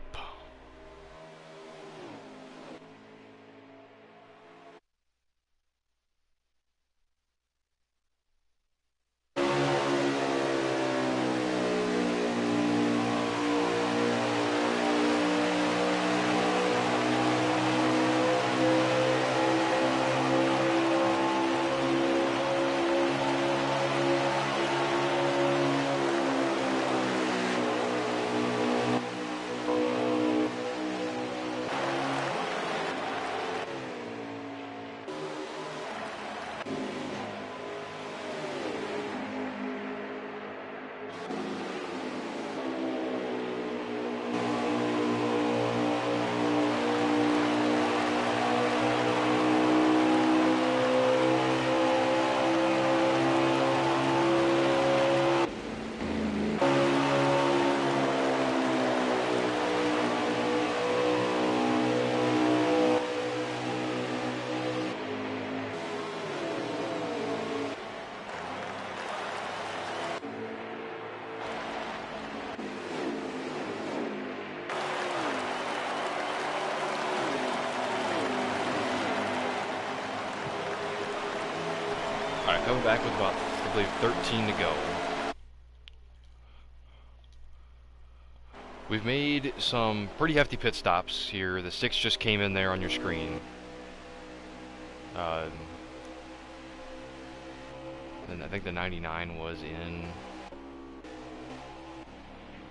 S2: Alright, coming back with about, I believe, 13 to go. We've made some pretty hefty pit stops here. The 6 just came in there on your screen. And I think the 99 was in.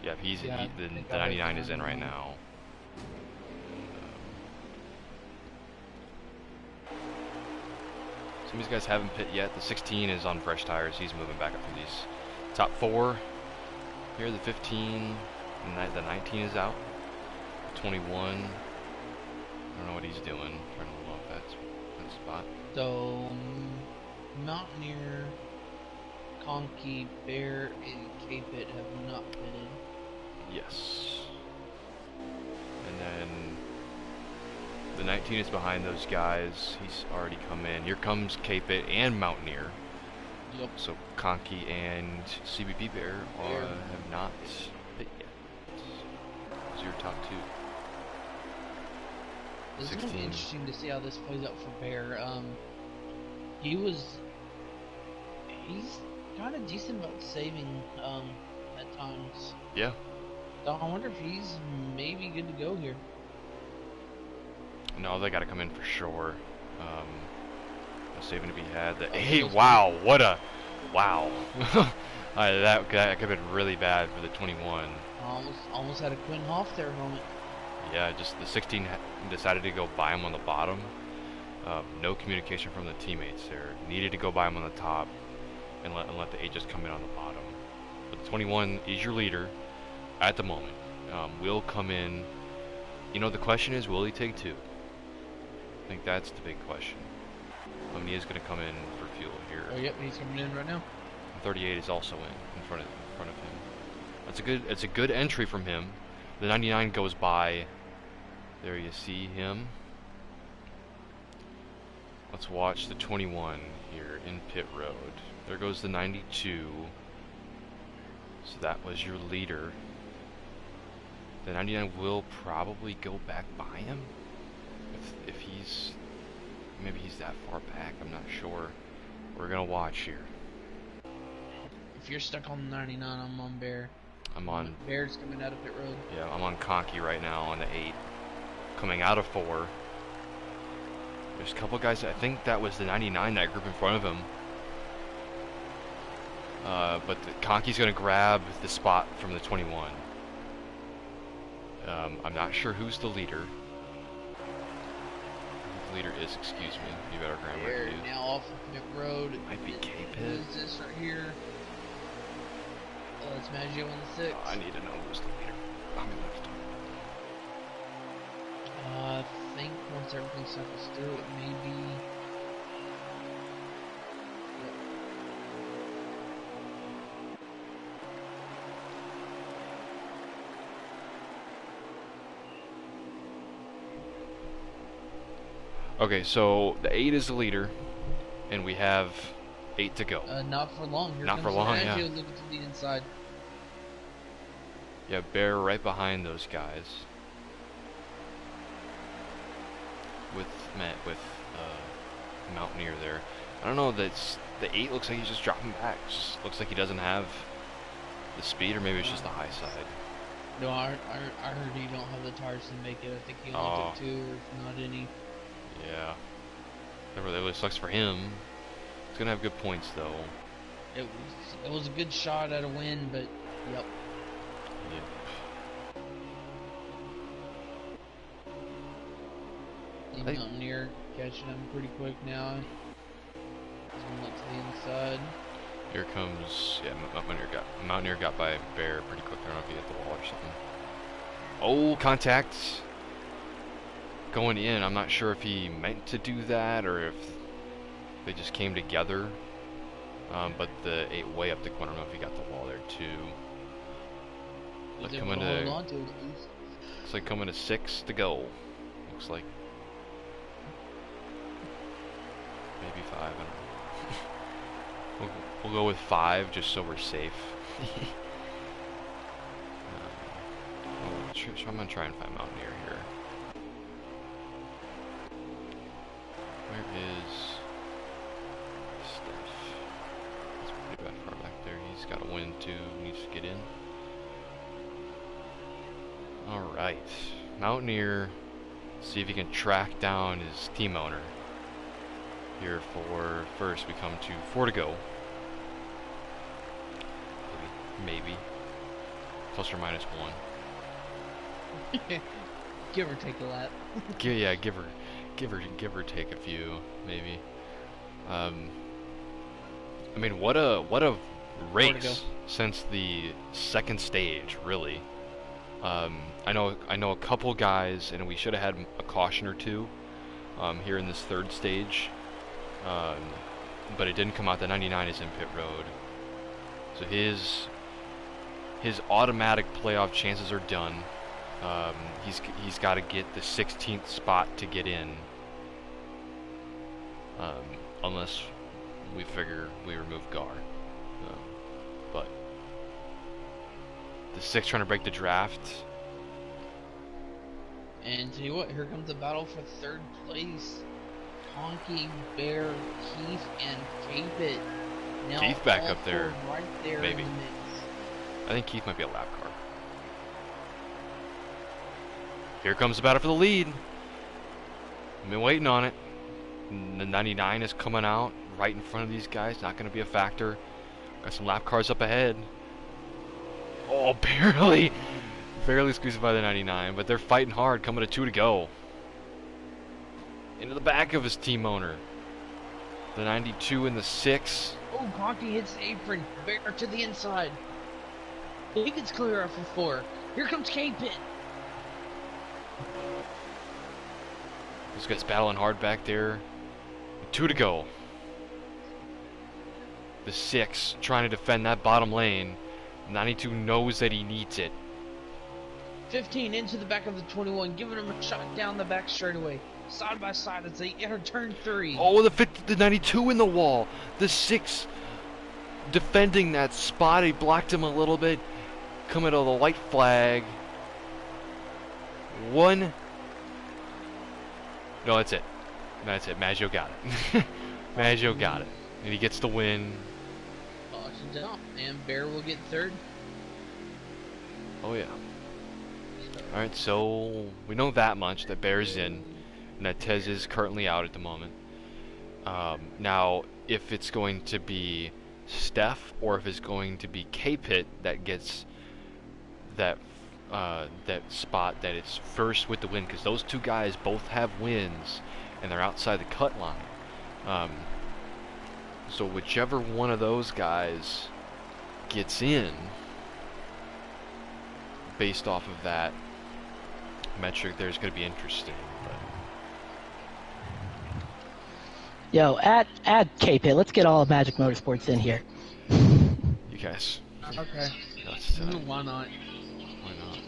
S2: Yeah, the 99 is in right now. Some of these guys haven't pit yet. The 16 is on fresh tires. He's moving back up through these top 4. Here, the 15, and the 19 is out. 21. I don't know what he's doing. Trying to hold off that spot.
S1: So, Mountaineer, Conky, Bear, and K-Pit have not pitted.
S2: Yes. And then the 19 is behind those guys. He's already come in. Here comes K-Pit and Mountaineer.
S1: Yep.
S2: So Conky and CBP Bear have not pit yet. Those are your top 2.
S1: This is going to be interesting to see how this plays out for Bear. He's kind of decent about saving at times.
S2: Yeah.
S1: So I wonder if he's maybe good to go here.
S2: No, they got to come in for sure. No saving to be had. Hey, wow, what a wow! That could have been really bad for the 21.
S1: Almost had a Quinn Hoff there moment.
S2: Yeah, just the 16 decided to go by him on the bottom. No communication from the teammates there. Needed to go by him on the top and let the 8 just come in on the bottom. But the 21 is your leader at the moment. Will come in. You know, the question is, will he take 2? I think that's the big question. He is going to come in for fuel here.
S1: Oh, yep, he's coming in right now.
S2: 38 is also in front of him. It's a good entry from him. The 99 goes by. There you see him. Let's watch the 21 here in pit road. There goes the 92. So that was your leader. The 99 will probably go back by him. If maybe he's that far back, I'm not sure. We're gonna watch here.
S1: If you're stuck on the 99, I'm on Bear.
S2: I'm on
S1: Bear's coming out of pit road.
S2: Yeah, I'm on Conky right now on the 8. Coming out of 4. There's a couple guys, I think that was the 99, that group in front of him. But Conky's gonna grab the spot from the 21. I'm not sure who's the leader. Who the leader is, excuse me. You better grab
S1: Bear
S2: it.
S1: now off of pit road.
S2: Might be K-Pit.
S1: Who is this right here? It's Maggio on the 6.
S2: I need to know who's the leader. I'm left.
S1: I think once everything cycles through, it may be.
S2: Okay, so the 8 is the leader, and we have 8 to go.
S1: Not for long. Here
S2: Not
S1: comes
S2: for long,
S1: Maggio
S2: yeah.
S1: looking to the inside.
S2: Yeah, Bear right behind those guys. With Mountaineer there. I don't know, the 8 looks like he's just dropping back. Just looks like he doesn't have the speed, or maybe it's just the high side.
S1: No, I heard he don't have the tires to make it. I think he only took 2, or if not any.
S2: Yeah. That really sucks for him. He's gonna have good points though.
S1: It was a good shot at a win, but yep. The Mountaineer catching him pretty quick now. He's gonna look to the inside.
S2: Here comes, yeah, Mountaineer got by Bear pretty quick. I don't know if he hit the wall or something. Oh, contact going in. I'm not sure if he meant to do that or if they just came together. But the 8 way up the corner. I don't know if he got the wall there too. Like coming to, it's like coming to 6 to go. Looks like. Maybe 5. I don't know. We'll go with 5 just so we're safe. I'm gonna try and find Mountaineer here. Where is Steph? 92 needs to get in. Alright. Mountaineer, see if he can track down his team owner. Here for first, we come to 4 to go. Maybe. Plus or minus 1.
S1: Give or take a lap.
S2: Yeah, give or take a few, maybe. I mean, what a race since the second stage, really. I know a couple guys, and we should have had a caution or two here in this third stage, but it didn't come out. The 99 is in pit road, so his automatic playoff chances are done. He's got to get the 16th spot to get in, unless we figure we remove Gar. But the 6 trying to break the draft.
S1: And tell you what, here comes the battle for third place. Honky, Bear, Keith, and Capit. Now
S2: Keith back up there,
S1: right there
S2: maybe.
S1: in the mix.
S2: I think Keith might be a lap car. Here comes the battle for the lead. I've been waiting on it. The 99 is coming out right in front of these guys. Not going to be a factor. Got some lap cars up ahead. Oh, barely squeezed by the 99, but they're fighting hard. Coming to 2 to go. Into the back of his team owner. The 92 and the 6.
S1: Oh, Honky hits the apron. Bear to the inside. He gets clear off of 4. Here comes Capit.
S2: Those guys battling hard back there. 2 to go. The 6 trying to defend that bottom lane. 92 knows that he needs it.
S1: 15 into the back of the 21, giving him a shot down the back straightaway. Side by side as they enter turn 3.
S2: Oh, the 92 in the wall. The 6 defending that spot. He blocked him a little bit. Coming to the white flag. 1. No, that's it. That's it. Maggio got it. Maggio got it. And he gets the win.
S1: Caution's out, and Bear will get third.
S2: Oh, yeah. Alright, so we know that much, that Bear's in, and that Tez is currently out at the moment. Now, if it's going to be Steph, or if it's going to be K-Pit that gets that spot that it's first with the win, because those two guys both have wins, and they're outside the cut line. So whichever one of those guys gets in, based off of that metric, there's going to be interesting. But
S3: Yo, add K-Pit. Let's get all of Magic Motorsports in here.
S2: you guys,
S1: Okay.
S2: that's,
S1: Why not?
S2: why not?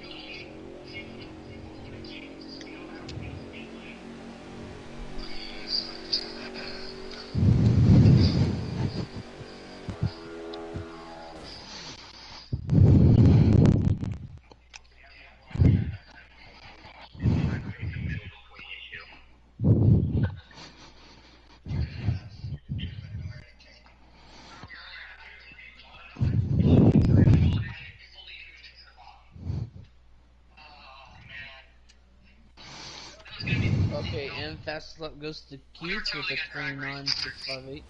S1: Okay, and fast lap goes to Keith with a 29.658.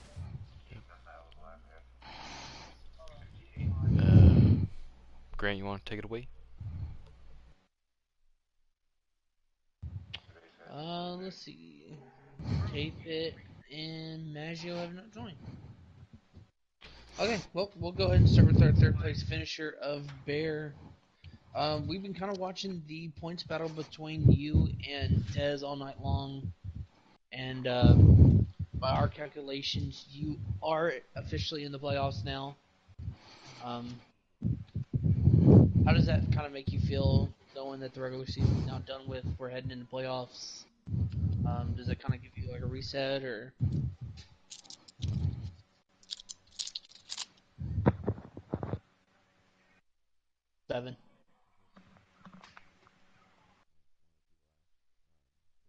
S2: Grant, you want to take it away?
S1: Let's see. K-Pit and Maggio have not joined. Okay, well, we'll go ahead and start with our third place finisher of Bear. We've been kind of watching the points battle between you and Tez all night long, and by our calculations, you are officially in the playoffs now. How does that kind of make you feel, knowing that the regular season is now done with? We're heading into playoffs. Does it kind of give you like a reset, or? Seven.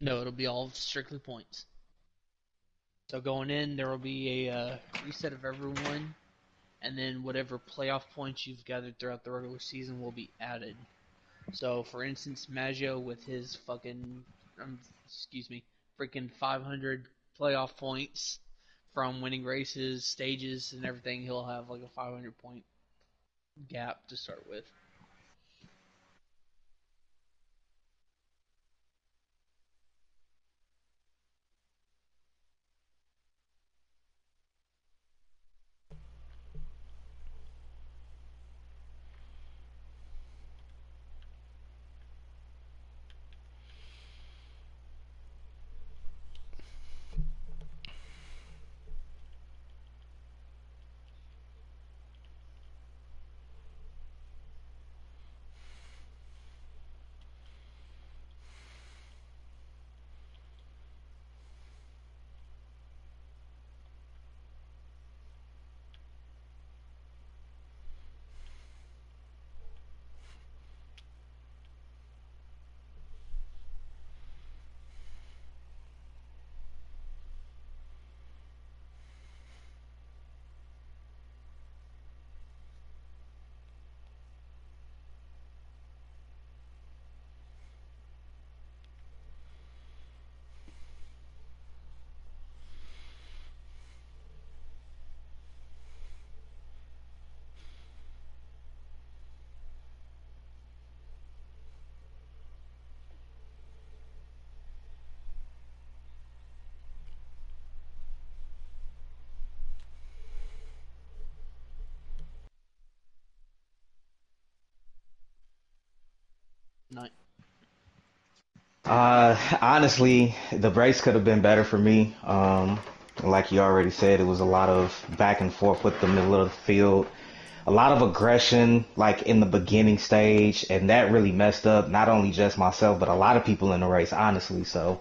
S1: No, it'll be all strictly points. So going in, there will be a reset of everyone. and then whatever playoff points you've gathered throughout the regular season will be added. So, for instance, Maggio with his excuse me, freaking 500 playoff points from winning races, stages, and everything, he'll have like a 500 point gap to start with. Night.
S4: Honestly, the race could have been better for me. Like you already said, it was a lot of back and forth with the middle of the field, a lot of aggression, like in the beginning stage, and that really messed up not only just myself, but a lot of people in the race, honestly. So,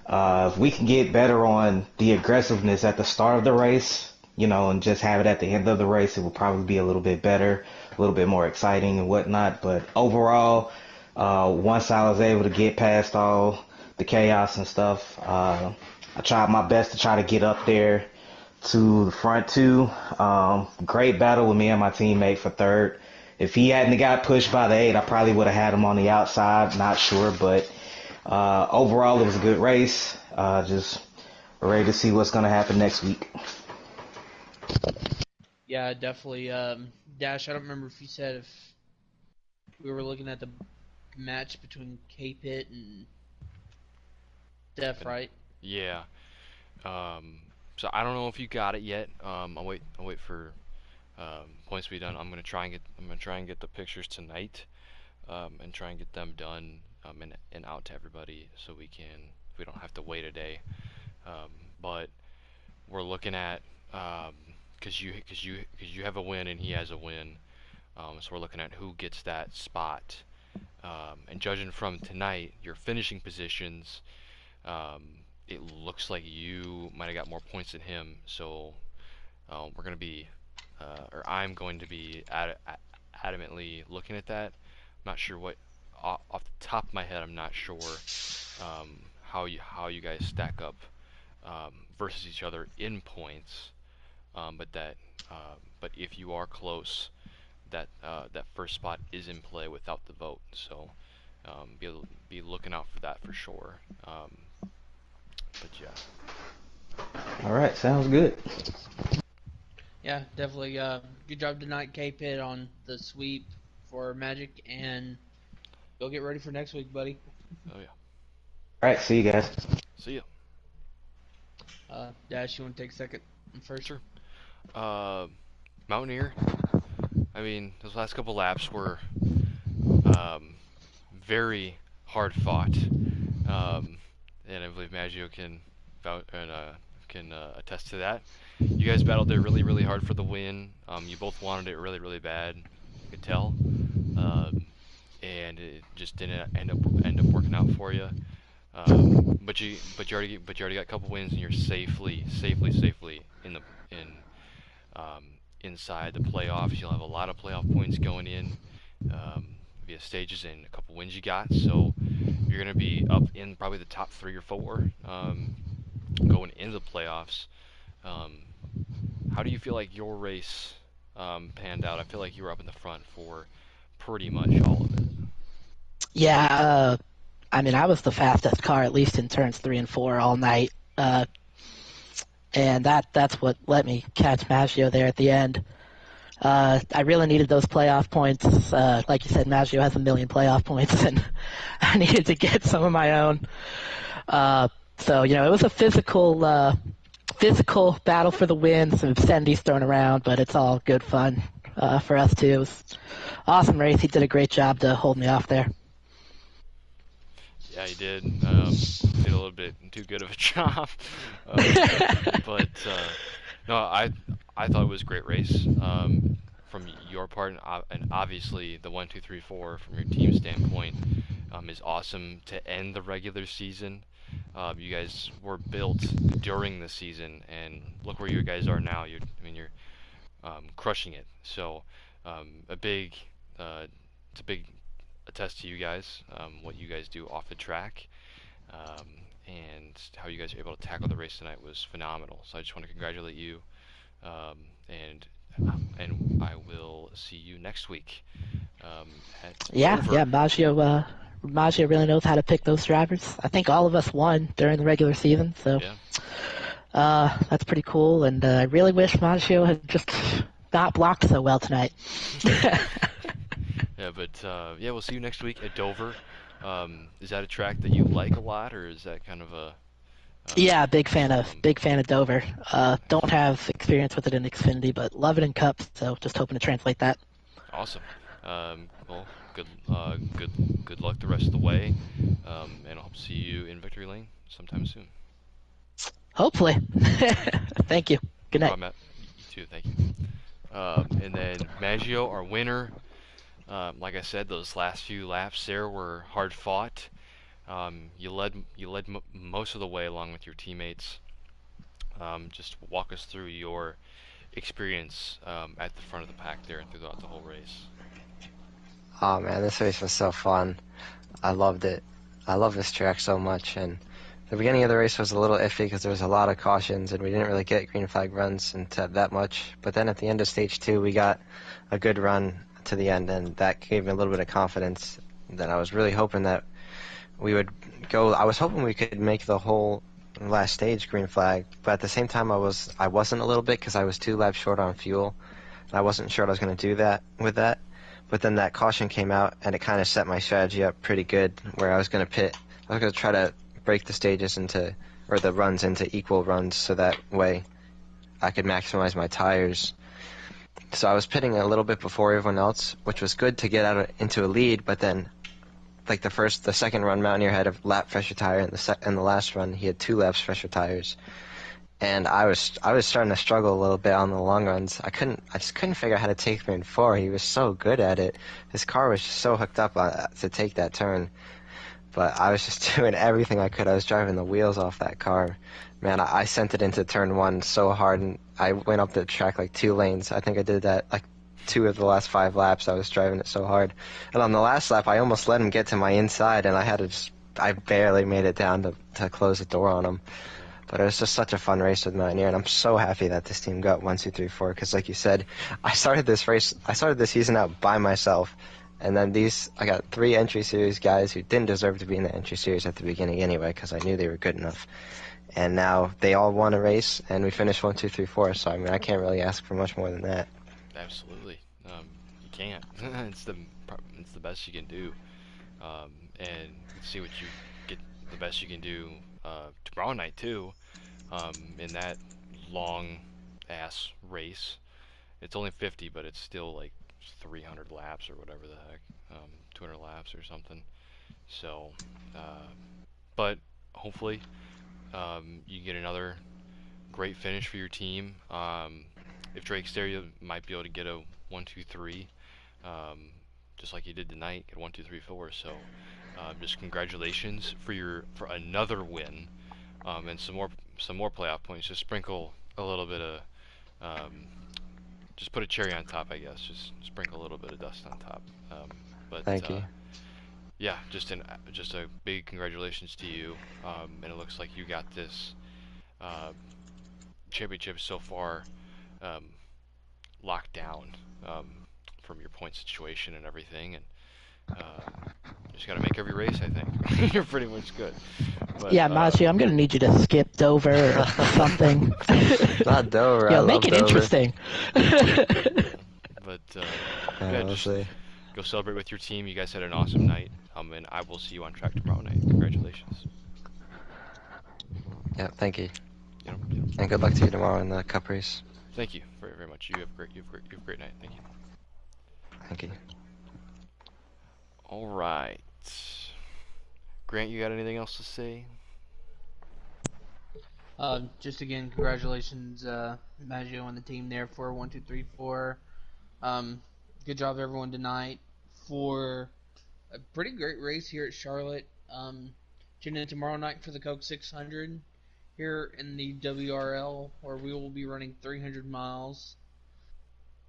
S4: if we can get better on the aggressiveness at the start of the race, and just have it at the end of the race, it will probably be a little bit better, a little bit more exciting and whatnot. But overall, once I was able to get past all the chaos and stuff, I tried my best to try to get up there to the front two. Great battle with me and my teammate for third. If he hadn't got pushed by the 8, I probably would have had him on the outside. Not sure, but overall, it was a good race. Just ready to see what's going to happen next week.
S1: Yeah, definitely. Dash, I don't remember if you said if we were looking at the match between K-Pit and Def, right?
S2: Yeah. Um, so I don't know if you got it yet. I'll wait for points to be done. I'm gonna try and get the pictures tonight, and try and get them done, and out to everybody so we don't have to wait a day. Um, but we're looking at, because you have a win and he has a win. So we're looking at who gets that spot. And judging from tonight, your finishing positions, um, it looks like you might have got more points than him. So we're going to be, or I'm going to be adamantly looking at that. I'm not sure what, off the top of my head, I'm not sure how you guys stack up versus each other in points. But but if you are close, that first spot is in play without the vote. So be looking out for that for sure. But yeah.
S4: All right, sounds good.
S1: Yeah, definitely. Good job tonight, K-Pit, on the sweep for Magic, and go get ready for next week, buddy.
S2: Oh yeah.
S4: All right, see you guys.
S2: See ya.
S1: Dash, you want to take second and first?
S2: Sure. Uh, Mountaineer. I mean, those last couple laps were um, very hard fought, and I believe Maggio can attest to that. You guys battled there really, really hard for the win. You both wanted it really, really bad. You could tell, and it just didn't end up working out for you. But you already got a couple wins, and you're safely in the in um, inside the playoffs. You'll have a lot of playoff points going in via stages and a couple wins you got. So you're going to be up in probably the top 3 or 4 going into the playoffs. Um, how do you feel like your race panned out. I feel like you were up in the front for pretty much all of it.
S3: Yeah, I mean, I was the fastest car, at least in turns 3 and 4 all night. And that's what let me catch Maggio there at the end. I really needed those playoff points. Like you said, Maggio has a million playoff points, and I needed to get some of my own. So it was a physical battle for the win. Some obscenities thrown around, but it's all good fun for us too. It was awesome race. He did a great job to hold me off there.
S2: Yeah, he did. Did a little bit too good of a job. But no, I thought it was a great race from your part, and obviously the 1, 2, 3, 4 from your team standpoint is awesome to end the regular season. You guys were built during the season, and look where you guys are now. You're crushing it. So a big, it's a big attest to you guys, what you guys do off the track, um, and how you guys are able to tackle the race tonight was phenomenal. So I just want to congratulate you, um, and I will see you next week at
S3: Yeah,
S2: Dover.
S3: yeah, Maggio really knows how to pick those drivers. I think all of us won during the regular season, so
S2: Yeah,
S3: that's pretty cool. And I really wish Maggio had just not blocked so well tonight.
S2: yeah, but yeah, we'll see you next week at Dover. Is that a track that you like a lot, or is that kind of a
S3: Yeah,
S2: just a little
S3: big fan of Dover.
S2: nice?
S3: Don't have experience with it in Xfinity, but love it in Cups. So just hoping to translate that.
S2: Awesome. Well, good luck the rest of the way, and I hope to see you in Victory Lane sometime soon.
S3: Hopefully. Thank you.
S2: No
S3: Good night.
S2: problem, Matt. You too. Thank you. And then Maggio, our winner. Like I said, those last few laps there were hard fought. You led most of the way along with your teammates. Just walk us through your experience at the front of the pack there throughout the whole race.
S5: Oh man, this race was so fun. I loved it. I love this track so much. And the beginning of the race was a little iffy because there was a lot of cautions and we didn't really get green flag runs into that much. But then at the end of stage 2, we got a good run to the end, and that gave me a little bit of confidence. That I was really hoping that we would go. I was hoping we could make the whole last stage green flag, but at the same time, I wasn't a little bit because I was 2 laps short on fuel. And I wasn't sure I was going to do that with that. But then that caution came out, and it kind of set my strategy up pretty good, where I was going to pit. I was going to try to break the stages or the runs into equal runs, so that way I could maximize my tires. So I was pitting a little bit before everyone else, which was good to get into a lead. But then, like the second run, Mountaineer had a lap fresher tire, and the last run he had 2 laps fresher tires. And I was starting to struggle a little bit on the long runs. I just couldn't figure out how to take 3 and 4. He was so good at it. His car was just so hooked up to take that turn. But I was just doing everything I could. I was driving the wheels off that car. Man, I sent it into turn 1 so hard, and I went up the track like 2 lanes. I think I did that like 2 of the last 5 laps. I was driving it so hard. And on the last lap, I almost let him get to my inside, and I barely made it down to close the door on him.
S2: Yeah.
S5: But it was just such a fun race with Mountaineer, and I'm so happy that this team got 1, 2, 3, 4. Because, like you said, I started this season out by myself, and then I got 3 entry series guys who didn't deserve to be in the entry series at the beginning anyway, because I knew they were good enough. And now they all won a race, and we finished 1, 2, 3, 4. So I mean, I can't really ask for much more than that.
S2: Absolutely. You can't. It's the best you can do, and see what you get the best you can do tomorrow night too. In that long ass race, it's only 50, but it's still like 300 laps or whatever the heck, 200 laps or something. So, uh, but hopefully, you get another great finish for your team. If Drake's there, you might be able to get a 1, 2, 3, um, just like you did tonight. Get 1, 2, 3, 4. So, just congratulations for another win, and some more playoff points. Just sprinkle a little bit of, um, just put a cherry on top, I guess. Just sprinkle a little bit of dust on top. But
S5: Thank you.
S2: yeah, just a big congratulations to you. And it looks like you got this uh, championship so far, um, locked down from your point situation and everything, and you just got to make every race. I think you're pretty much good. But
S3: Yeah, Maggio, I'm gonna need you to skip Dover or something.
S5: Not Dover. I
S3: Make
S5: love
S3: it
S5: Dover.
S3: interesting.
S2: but
S5: Yeah, we'll
S2: just
S5: see.
S2: go celebrate with your team. You guys had an awesome night. And I will see you on track tomorrow night. Congratulations.
S5: Yeah, thank you.
S2: You know,
S5: And good luck to you tomorrow in the Cup race.
S2: thank you very, very much. You have a great night. Thank you.
S5: Thank you.
S2: All right. Grant, you got anything else to say?
S1: Just again, congratulations, Maggio and the team there for 1, 2, 3, 4. Good job, everyone, tonight for a pretty great race here at Charlotte. Tune in tomorrow night for the Coke 600 here in the WRL, where we will be running 300 miles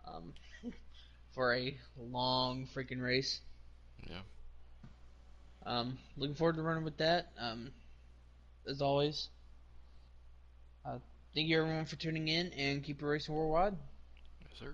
S1: um, for a long freaking race.
S2: Yeah.
S1: Looking forward to running with that. As always, thank you everyone for tuning in, and keep your racing worldwide.
S2: Yes, sir.